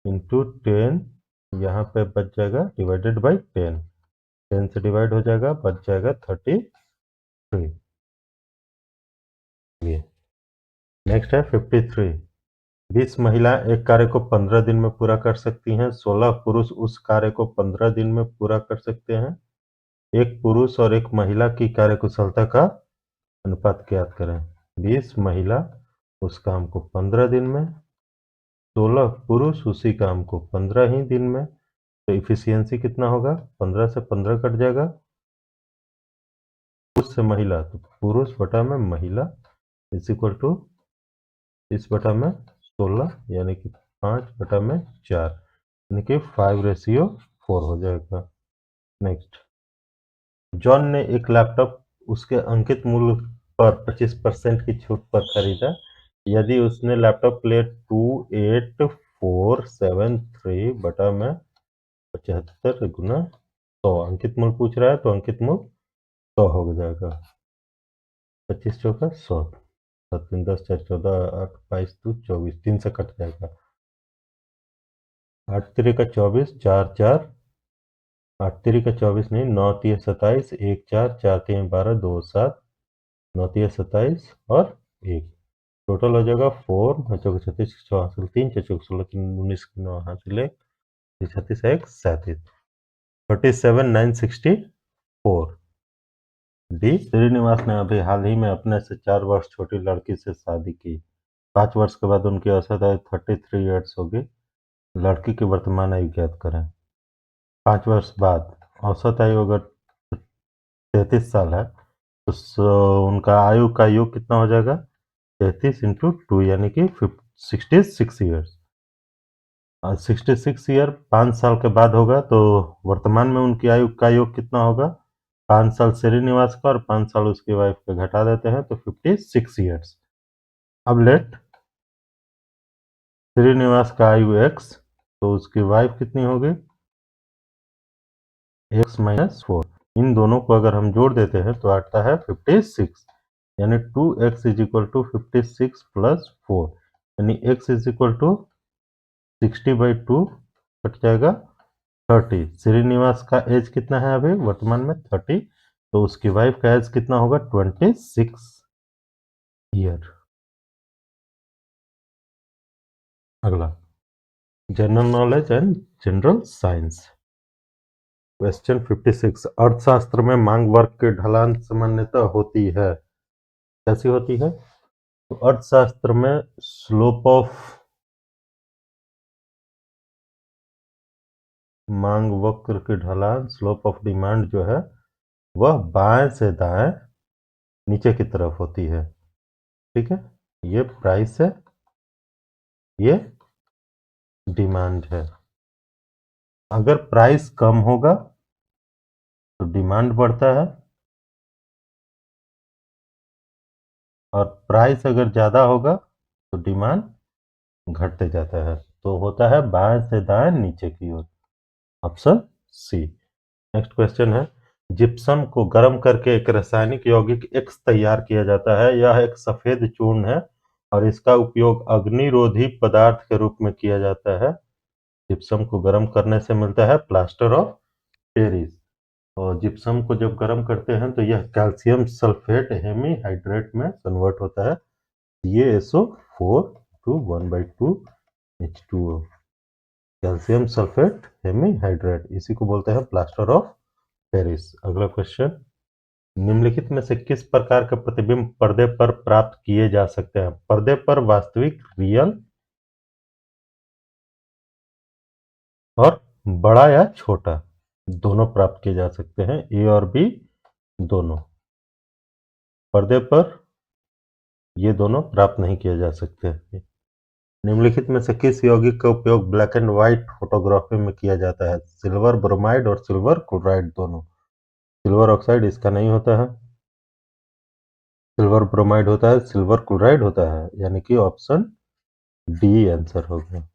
इंटू 10 यहाँ पे बच जाएगा डिवाइडेड बाई 10, 10 से डिवाइड हो जाएगा, बच जाएगा 33। ये नेक्स्ट है 53, 20 महिला एक कार्य को 15 दिन में पूरा कर सकती हैं, 16 पुरुष उस कार्य को 15 दिन में पूरा कर सकते हैं। एक पुरुष और एक महिला की कार्यकुशलता का अनुपात ज्ञात करें। 20 महिला उस काम को 15 दिन में, 16 पुरुष उसी काम को 15 ही दिन में, तो इफिशियंसी कितना होगा? 15 से 15 कट जाएगा, पुरुष से महिला, तो पुरुष बटा में महिला इज इक्वल टू इस बटा में 16 यानी कि 5 बटा में 4 यानी कि 5:4 हो जाएगा। नेक्स्ट, जॉन ने एक लैपटॉप उसके अंकित मूल्य पर 25% की छूट पर खरीदा। यदि उसने लैपटॉप के लिए 28473 बटा में 75 गुना 100 अंकित मूल्य पूछ रहा है, तो अंकित मूल्य 100 हो जाएगा। 25 चौका 100, 7 3 10 4 14 8 22 2 24, 3 से कट जाएगा। 8 3 का 24, 4 4 8 3 का 24 नहीं, 9 3 27, 1 4 4 3 12 2 7, 9 3 27 और 1 टोटल हो जाएगा 4 9 चौक 36 6 हासिल 3 6 चौक 16 19 9 हासिल 1 36 1 37 37964। डी, श्रीनिवास ने अभी हाल ही में अपने से 4 वर्ष छोटी लड़की से शादी की। 5 वर्ष के बाद उनकी औसत आयु 33 ईयर्स होगी। लड़की की वर्तमान आयु ज्ञात करें। 5 वर्ष बाद औसत आयु अगर 33 साल है तो उनका आयु का योग कितना हो जाएगा? 33 इंटू 2 यानी कि 66 ईयर्स। 66 ईयर 5 साल के बाद होगा, तो वर्तमान में उनकी आयु का योग कितना होगा? 5 साल श्रीनिवास का और 5 साल उसकी वाइफ का घटा देते हैं तो 56 ईयर्स। अब लेट श्रीनिवास का आयु x, तो उसकी वाइफ कितनी होगी? x - 4। इन दोनों को अगर हम जोड़ देते हैं तो आता है 56 यानी 2x is equal to 56 plus 4 यानी x is equal to 60/2 cut जाएगा 30। श्रीनिवास का एज कितना है अभी वर्तमान में? 30, तो उसकी वाइफ का एज कितना होगा? 26 ईयर। अगला, general knowledge and general science. Question 56, अर्थशास्त्र में मांग वर्ग की ढलान सामान्यतः होती है। कैसी होती है? तो अर्थशास्त्र में स्लोप ऑफ मांग वक्र की ढलान, स्लोप ऑफ डिमांड जो है वह बाएं से दाएं नीचे की तरफ होती है। ठीक है, ये प्राइस है, ये डिमांड है। अगर प्राइस कम होगा तो डिमांड बढ़ता है, और प्राइस अगर ज्यादा होगा तो डिमांड घटते जाता है। तो होता है बाएं से दाएं नीचे की ओर। Option C. नेक्स्ट क्वेश्चन है, जिप्सम को गर्म करके एक रासायनिक यौगिक एक्स तैयार किया जाता है। यह एक सफेद चूर्ण है और इसका उपयोग अग्निरोधी पदार्थ के रूप में किया जाता है। जिप्सम को गर्म करने से मिलता है प्लास्टर ऑफ पेरिस। और जिप्सम को जब गर्म करते हैं तो यह कैल्शियम सल्फेट हेमीहाइड्रेट में कन्वर्ट होता है, CaSO4 to 1/2 H2O। Calcium sulphate hemihydrate, इसी को बोलते हैं प्लास्टर ऑफ पेरिस। अगला क्वेश्चन, निम्नलिखित में से किस प्रकार के प्रतिबिंब पर्दे पर प्राप्त किए जा सकते हैं? पर्दे पर वास्तविक रियल और बड़ा या छोटा दोनों प्राप्त किए जा सकते हैं, ए और बी दोनों। पर्दे पर ये दोनों प्राप्त नहीं किए जा सकते। निम्नलिखित में से किस यौगिक का उपयोग ब्लैक एंड व्हाइट फोटोग्राफी में किया जाता है? सिल्वर ब्रोमाइड और सिल्वर क्लोराइड दोनों। सिल्वर ऑक्साइड इसका नहीं होता है, सिल्वर ब्रोमाइड होता है, सिल्वर क्लोराइड होता है, यानी कि ऑप्शन डी आंसर हो गया।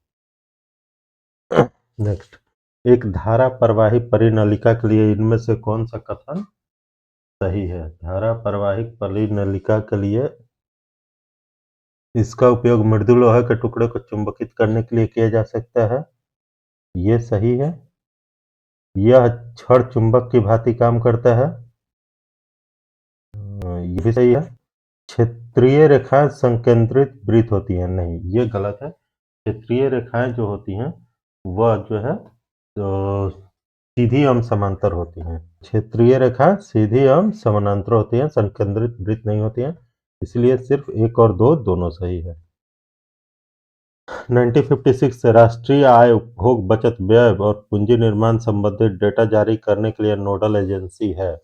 नेक्स्ट, एक धारा प्रवाही परिनलिका के लिए इनमें से कौन सा कथन सही है? धारा प्रवाहिक परिनलिका के लिए इसका उपयोग मृदु लोहे के टुकड़े को चुंबकित करने के लिए किया जा सकता है, ये सही है। यह छड़ चुंबक की भांति काम करता है, ये भी सही है। क्षेत्रीय रेखाएं संकेंद्रित वृत्त होती हैं, नहीं ये गलत है। क्षेत्रीय रेखाएं जो होती हैं वह जो है तो सीधी एवं समांतर होती हैं। क्षेत्रीय रेखा सीधी एवं समानांतर होती हैं, संकेंद्रित वृत्त नहीं होती हैं, इसलिए सिर्फ 1 और 2 दोनों सही है। 1956 से राष्ट्रीय आय, उपभोग, बचत, व्यय और पूंजी निर्माण संबंधित डेटा जारी करने के लिए नोडल एजेंसी है।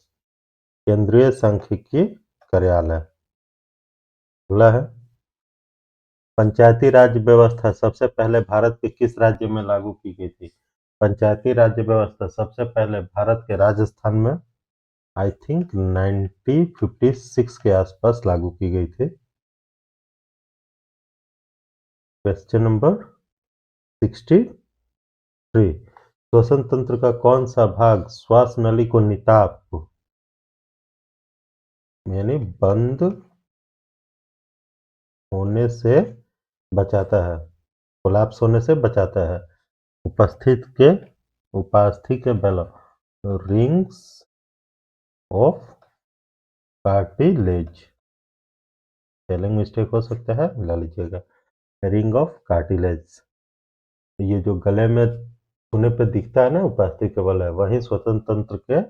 केंद्रीय सांख्यिकी कार्यालय। अगला है पंचायती राज व्यवस्था सबसे पहले भारत के किस राज्य में लागू की गई थी? पंचायती राज्य व्यवस्था सबसे पहले भारत के राजस्थान में आई थिंक 1956 के आसपास लागू की गई थी। Question number 63। श्वसन तंत्र का कौन सा भाग श्वास नली को निताप यानी बंद होने से बचाता है, कोलैप्स होने से बचाता है? उपास्थि के below rings of cartilage. Spelling mistake हो सकता है, मिला लीजिएगा। रिंग ऑफ कार्टिलेज, ये जो गले में छूने पे दिखता है ना उपास्थि के बल है, वही श्वसन तंत्र के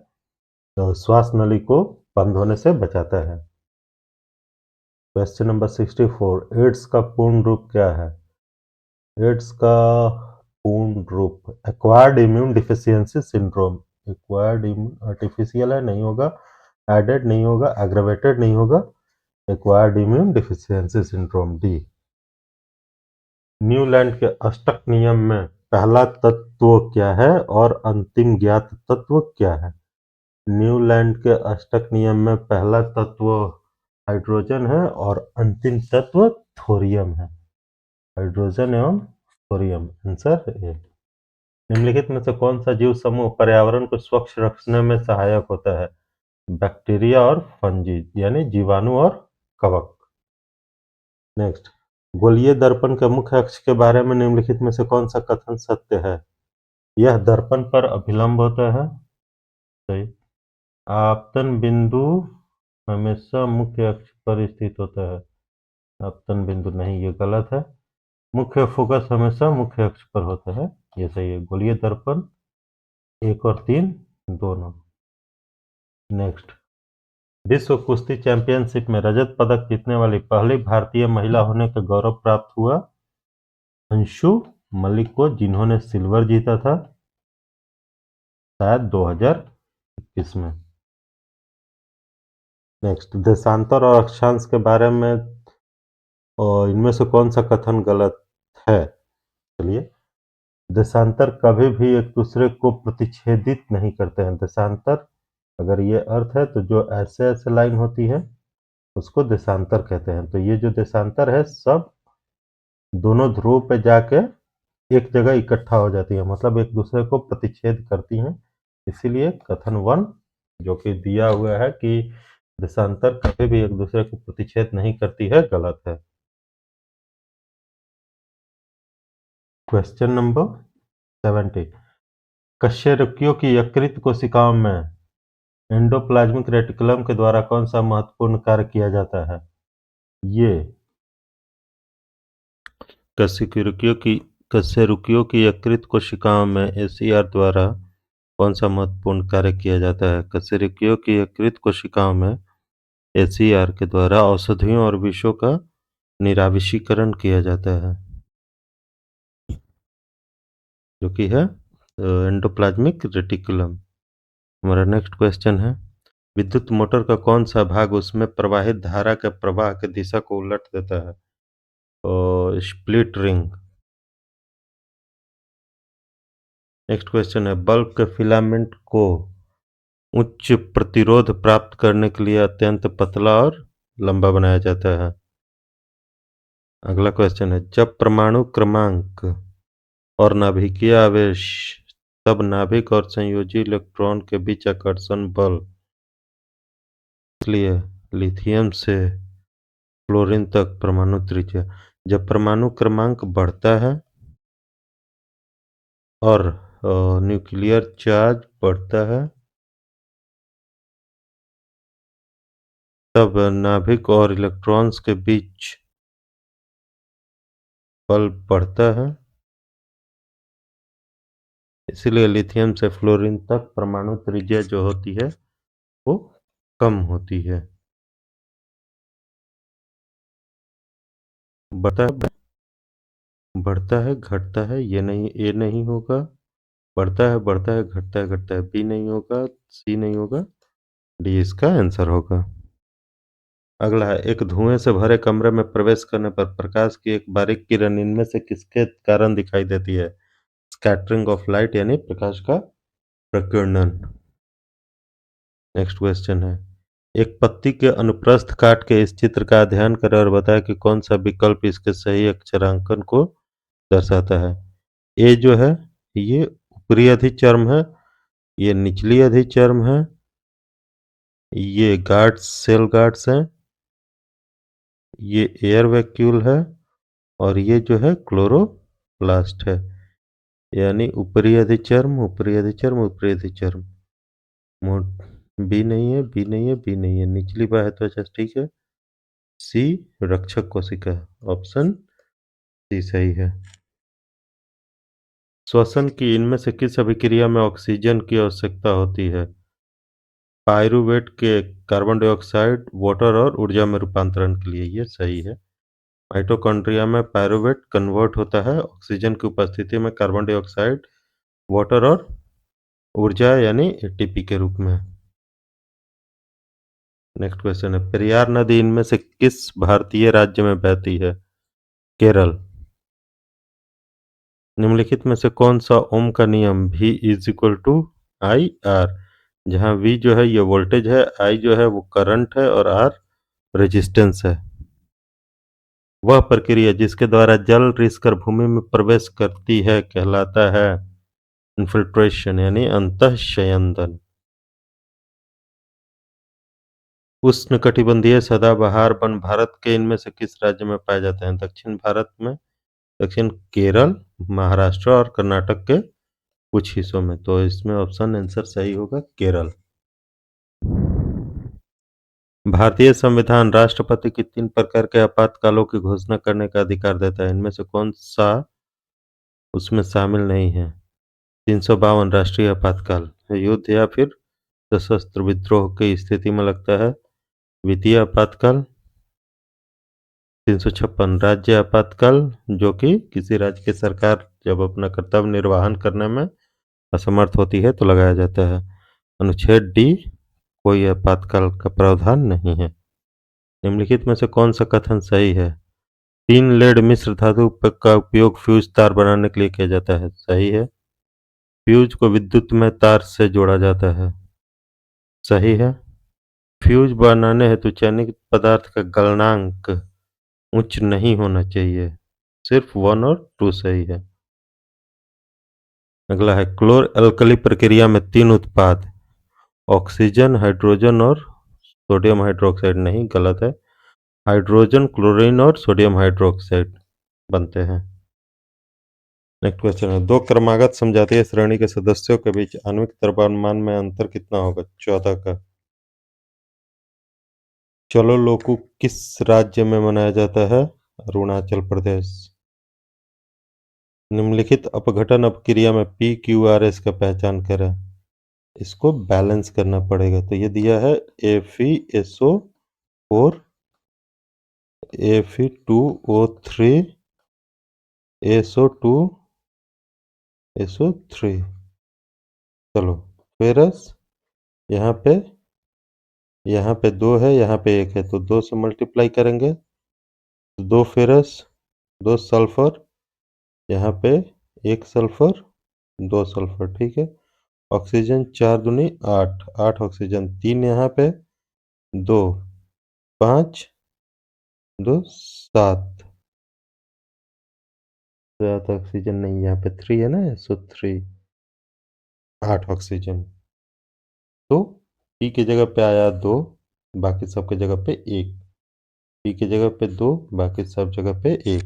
श्वास नली को बंद होने से बचाता है। Question number 64। एड्स का पूर्ण रूप क्या है? एड्स का पूर्ण रूप acquired immune deficiency syndrome. Acquired immune artificial है, नहीं होगा। एडेड नहीं होगा, एग्रावेटेड नहीं होगा। Acquired immune deficiency syndrome, D. Newland के अष्टक नियम में पहला तत्व क्या है और अंतिम ज्ञात तत्व क्या है? न्यूलैंड के अष्टक नियम में पहला तत्व हाइड्रोजन है और अंतिम तत्व थोरियम है। हाइड्रोजन एवं थोरियम, आंसर ए। निम्नलिखित में से कौन सा जीव समूह पर्यावरण को स्वच्छ रखने में सहायक होता है? बैक्टीरिया और फंजी, यानी जीवाणु और कवक। नेक्स्ट, गोलीय दर्पण के मुख्य अक्ष के बारे में निम्नलिखित में से कौन सा कथन सत्य है? यह दर्पण पर अभिलंब होता है, सही। आपतन बिंदु हमेशा मुख्य अक्ष पर स्थित होता है, आपतन बिंदु नहीं, ये गलत है। मुख्य फोकस हमेशा मुख्य अक्ष पर होता है, ये सही है। गोलीय दर्पण 1 और 3 दोनों। नेक्स्ट, विश्व कुश्ती चैंपियनशिप में रजत पदक जीतने वाली पहली भारतीय महिला होने का गौरव प्राप्त हुआ अंशु मलिक को, जिन्होंने सिल्वर जीता था शायद 2021 में। नेक्स्ट, देशांतर और अक्षांश के बारे में और इनमें से कौन सा कथन गलत है? चलिए, देशांतर कभी भी एक दूसरे को प्रतिच्छेदित नहीं करते हैं। देशांतर अगर ये अर्थ है तो जो ऐसे ऐसे लाइन होती है उसको देशांतर कहते हैं। तो ये जो देशांतर है सब दोनों ध्रुव पे जाके एक जगह इकट्ठा हो जाती है, मतलब एक दूसरे को प्रतिच्छेद करती हैं। इसीलिए कथन 1 जो कि दिया हुआ है कि देशांतर कभी भी एक दूसरे को प्रतिच्छेद नहीं करती है, गलत है। Question number 70। कशेरुकियों की यकृत कोशिकाओं में एंडोप्लाज्मिक रेटिकुलम के द्वारा कौन सा महत्वपूर्ण कार्य किया जाता है? ये कशेरुकियों की यकृत कोशिकाओं में एसीआर द्वारा कौन सा महत्वपूर्ण कार्य किया जाता है? कशेरुकियों की यकृत कोशिकाओं में एसीआर के द्वारा औषधियों और विषों का निराविषीकरण किया जाता है, जो कि है एंडोप्लाज्मिक रेटिकुलम। हमारा नेक्स्ट क्वेश्चन है, विद्युत मोटर का कौन सा भाग उसमें प्रवाहित धारा के प्रवाह की दिशा को उलट देता है? और स्प्लिट रिंग। नेक्स्ट क्वेश्चन है, बल्ब के फिलामेंट को उच्च प्रतिरोध प्राप्त करने के लिए अत्यंत पतला और लंबा बनाया जाता है। अगला क्वेश्चन है, जब परमाणु क्रमांक और नाभिकीय आवेश तब नाभिक और संयोजी इलेक्ट्रॉन के बीच आकर्षण बल, इसलिए लिथियम से फ्लोरीन तक परमाणु त्रिज्या। जब परमाणु क्रमांक बढ़ता है और न्यूक्लियर चार्ज बढ़ता है तब नाभिक और इलेक्ट्रॉन्स के बीच बल बढ़ता है, इसलिए लिथियम से फ्लोरीन तक परमाणु त्रिज्या जो होती है वो कम होती है। बढ़ता है घटता है, ये नहीं, ए नहीं होगा। बढ़ता है घटता है, घटता है बी नहीं होगा, सी नहीं होगा, डी इसका आंसर होगा। अगला है, एक धुएँ से भरे कमरे में प्रवेश करने पर प्रकाश की एक बारीक किरण इनमें से किसके कारण दिखाई देती है? स्कैटरिंग ऑफ लाइट यानी प्रकाश का प्रकीर्णन। नेक्स्ट क्वेश्चन है, एक पत्ती के अनुप्रस्थ काट के इस चित्र का अध्ययन करें और बताएं कि कौन सा विकल्प इसके सही अक्षरांकन को दर्शाता है। ए जो है ये ऊपरी अधिचर्म है, ये निचली अधिचर्म है, ये गार्ड्स सेल गार्ड्स हैं, ये एयर वैक्यूल है और ये जो है क्लोरोप्लास्ट है। यानी ऊपरी अधिचर्म, ऊपरी अधिचर्म, ऊपरी अधिचर्म। मोड बी नहीं है, बी नहीं है, बी नहीं है। निचली बाह्य त्वचा ठीक है। सी रक्षक कोशिका, ऑप्शन सी सही है। श्वसन की इनमें से किस अभिक्रिया में ऑक्सीजन की आवश्यकता होती है? पाइरूवेट के कार्बन डाइऑक्साइड, वाटर और ऊर्जा में रूपांतरण के लिए, ये सही है। माइटोकॉन्ड्रिया में पाइरूवेट कन्वर्ट होता है ऑक्सीजन की उपस्थिति में कार्बन डाइऑक्साइड, वाटर और ऊर्जा यानी एटीपी के रूप में। नेक्स्ट क्वेश्चन है, पेरियार नदी इनमें से किस भारतीय राज्य में बहती है? केरल। निम्नलिखित में से कौन सा ओम का नियम V is equal to I R, जहाँ V जो है ये वोल्टेज है, I जो है वो करंट है और R रेजिस्टेंस है। वह प्रक्रिया जिसके द्वारा जल रिसकर भूमि में प्रवेश करती है कहलाता है इन्फिल्ट्रेशन यानी अंतःशयनन। उष्णकटिबंधीय सदाबहार वन भारत के इनमें से किस राज्य में पाए जाते हैं? दक्षिण भारत में, दक्षिण केरल, महाराष्ट्र और कर्नाटक के कुछ हिस्सों में। तो इसमें ऑप्शन आंसर सही होगा केरल। भारतीय संविधान राष्ट्रपति की 3 प्रकार के आपातकालों की घोषणा करने का अधिकार देता है। इनमें से कौन सा उसमें शामिल नहीं है? 352 राष्ट्रीय आपातकाल, युद्ध या फिर सशस्त्र विद्रोह की स्थिति में लगता है। वित्तीय आपातकाल, 356 राज्य आपातकाल, जो कि किसी राज्य की सरकार जब अपना कर्तव्य निर्वहन करने में असमर्थ होती है तो लगाया जाता है। अनुच्छेद डी, कोई आपातकाल का प्रावधान नहीं है। निम्नलिखित में से कौन सा कथन सही है? 3 लेड मिश्र धातु का उपयोग फ्यूज तार बनाने के लिए किया जाता है, सही है। फ्यूज को विद्युत में तार से जोड़ा जाता है, सही है। फ्यूज बनाने हेतु चयनित पदार्थ का गलनांक उच्च नहीं होना चाहिए, सिर्फ 1 और 2 सही है। अगला है, क्लोर अल्कली प्रक्रिया में 3 उत्पाद ऑक्सीजन, हाइड्रोजन और सोडियम हाइड्रोक्साइड नहीं, गलत है। हाइड्रोजन, क्लोरीन और सोडियम हाइड्रोक्साइड बनते हैं। नेक्स्ट क्वेश्चन है, 2 क्रमागत समजातीय श्रेणी के सदस्यों के बीच आणविक द्रव्यमान में अंतर कितना होगा? 14 का। चलो लोकू किस राज्य में मनाया जाता है? अरुणाचल प्रदेश। निम्नलिखित अपघटन अपक्रिया में PQRS का पहचान करें। इसको बैलेंस करना पड़ेगा। तो ये दिया है FeSO4, Fe2O3, SO2, SO3। चलो फेरस, यहाँ पे 2 है, यहाँ पे 1 है, तो 2 से मल्टीप्लाई करेंगे तो 2 फेरस, 2 सल्फर, यहाँ पे 1 सल्फर, 2 सल्फर, ठीक है। ऑक्सीजन 4 दूनी 8, 8 ऑक्सीजन, 3 यहाँ पे, 2 5, 2 7। 7 ऑक्सीजन नहीं, यहाँ पे 3 है ना, SO3, 8 ऑक्सीजन। तो पी की जगह पे आया 2, बाकी सब की जगह पे 1। पी की जगह पे 2, बाकी सब जगह पे 1।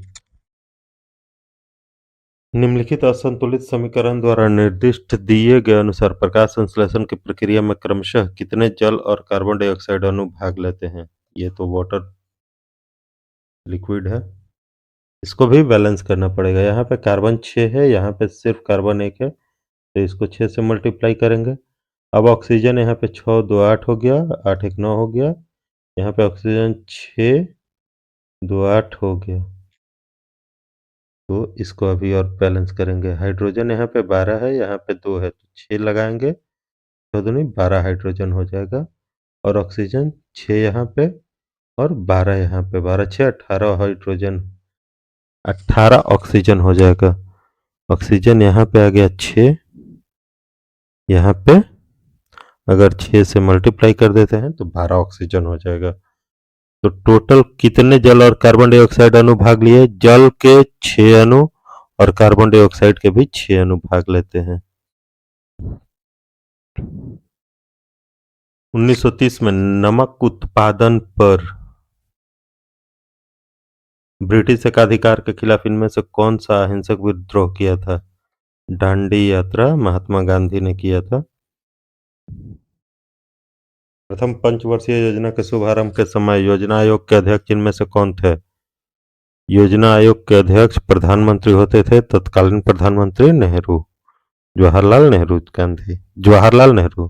निम्नलिखित असंतुलित समीकरण द्वारा निर्दिष्ट दिए गए अनुसार प्रकाश संश्लेषण की प्रक्रिया में क्रमशः कितने जल और कार्बन डाइऑक्साइड अणु भाग लेते हैं? ये तो वाटर लिक्विड है, इसको भी बैलेंस करना पड़ेगा। यहाँ पे कार्बन 6 है, यहाँ पे सिर्फ कार्बन 1 है, तो इसको 6 से मल्टीप्लाई करेंगे। अब ऑक्सीजन यहाँ पे 6 2 8 हो गया, 8 1 9 हो गया। यहाँ पे ऑक्सीजन 6 2 8 हो गया, तो इसको अभी और बैलेंस करेंगे। हाइड्रोजन यहाँ पे 12 है, यहाँ पे 2 है, तो 6 लगाएंगे, 6 दूनी 12 हाइड्रोजन हो जाएगा। और ऑक्सीजन 6 यहाँ पे और 12 यहाँ पे, 12 6 18 हाइड्रोजन, 18 ऑक्सीजन हो जाएगा। ऑक्सीजन यहाँ पे आ गया 6, यहाँ पे अगर 6 से मल्टीप्लाई कर देते हैं तो 12 ऑक्सीजन हो जाएगा। तो टोटल कितने जल और कार्बन डाइऑक्साइड अणु भाग लिए? जल के 6 अणु और कार्बन डाइऑक्साइड के भी 6 अणु भाग लेते हैं। 1930 में नमक उत्पादन पर ब्रिटिश एकाधिकार के खिलाफ इनमें से कौन सा अहिंसक विद्रोह किया था? दांडी यात्रा महात्मा गांधी ने किया था। प्रथम पंचवर्षीय योजना के शुभारंभ के समय योजना आयोग के अध्यक्ष इनमें से कौन थे? योजना आयोग के अध्यक्ष प्रधानमंत्री होते थे, तत्कालीन प्रधानमंत्री नेहरू, जवाहरलाल नेहरू।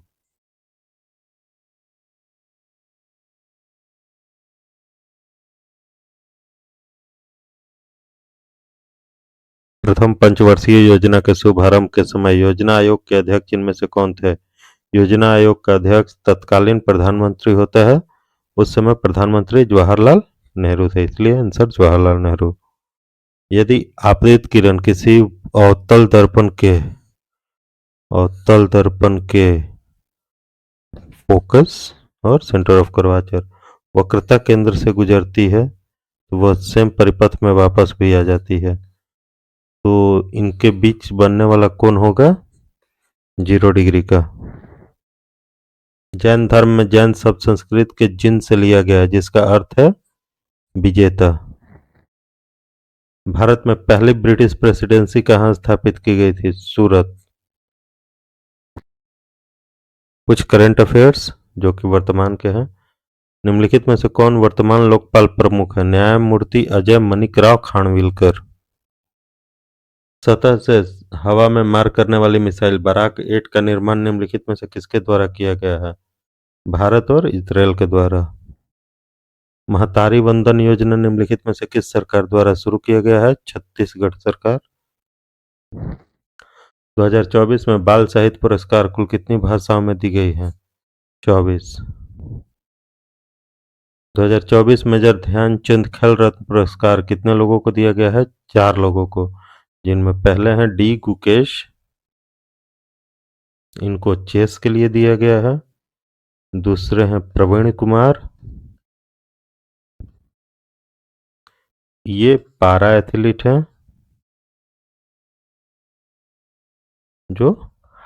प्रथम पंचवर्षीय योजना के शुभारंभ के समय योजना आयोग के अध्यक्ष इनमें से कौन थे? योजना आयोग का अध्यक्ष तत्कालीन प्रधानमंत्री होता है, उस समय प्रधानमंत्री जवाहरलाल नेहरू थे, इसलिए आंसर जवाहरलाल नेहरू। यदि आपतित किरण किसी अवतल दर्पण के फोकस और सेंटर ऑफ कर्वाचर वक्रता केंद्र से गुजरती है तो वह सेम परिपथ में वापस भी आ जाती है, तो इनके बीच बनने वाला कोण होगा 0 डिग्री का। जैन धर्म में जैन शब्द संस्कृत के जिन से लिया गया है, जिसका अर्थ है विजेता। भारत में पहली ब्रिटिश प्रेसिडेंसी कहाँ स्थापित की गई थी? सूरत। कुछ करंट अफेयर्स जो कि वर्तमान के हैं। निम्नलिखित में से कौन वर्तमान लोकपाल प्रमुख है? न्यायमूर्ति अजय मनिक राव खानविलकर। सतह से हवा में मार करने वाली मिसाइल बराक 8 का निर्माण निम्नलिखित में से किसके द्वारा किया गया है? भारत और इजरायल के द्वारा। महतारी वंदन योजना निम्नलिखित में से किस सरकार द्वारा शुरू किया गया है? छत्तीसगढ़ सरकार। 2024 में बाल साहित्य पुरस्कार कुल कितनी भाषाओं में दी गई है? 24। 2024 मेजर ध्यानचंद खेल रत्न पुरस्कार कितने लोगों को दिया गया है? 4 लोगों को, जिनमें पहले हैं डी गुकेश, इनको चेस के लिए दिया गया है। दूसरे हैं प्रवीण कुमार, ये पारा एथलीट हैं जो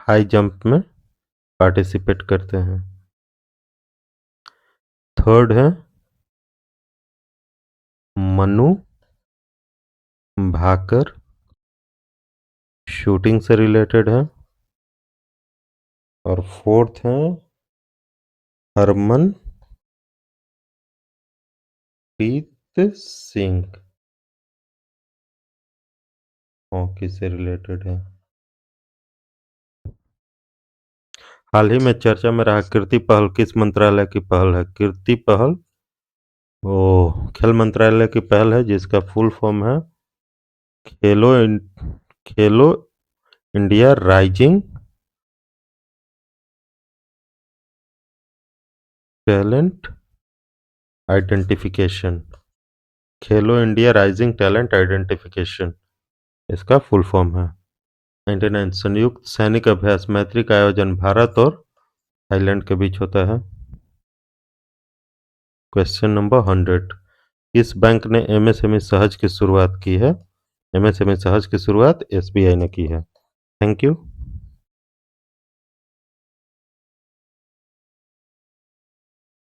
हाई जंप में पार्टिसिपेट करते हैं। थर्ड है मनु भाकर, शूटिंग से रिलेटेड है। और फोर्थ है हरमनप्रीत सिंह, हॉकी से रिलेटेड है। हाल ही में चर्चा में रहा कीर्ति पहल किस मंत्रालय की पहल है? कीर्ति पहल वो खेल मंत्रालय की पहल है, जिसका फुल फॉर्म है खेलो इंडिया राइजिंग टैलेंट आइडेंटिफिकेशन। खेलो इंडिया राइजिंग टैलेंट आइडेंटिफिकेशन इसका फुल फॉर्म है। 99 संयुक्त सैनिक अभ्यास मैत्री का आयोजन भारत और थाईलैंड के बीच होता है। क्वेश्चन नंबर 100, किस बैंक ने एमएसएमई सहज की शुरुआत की है? एमएसएमई सहज की शुरुआत एसबीआई ने की है। Thank you.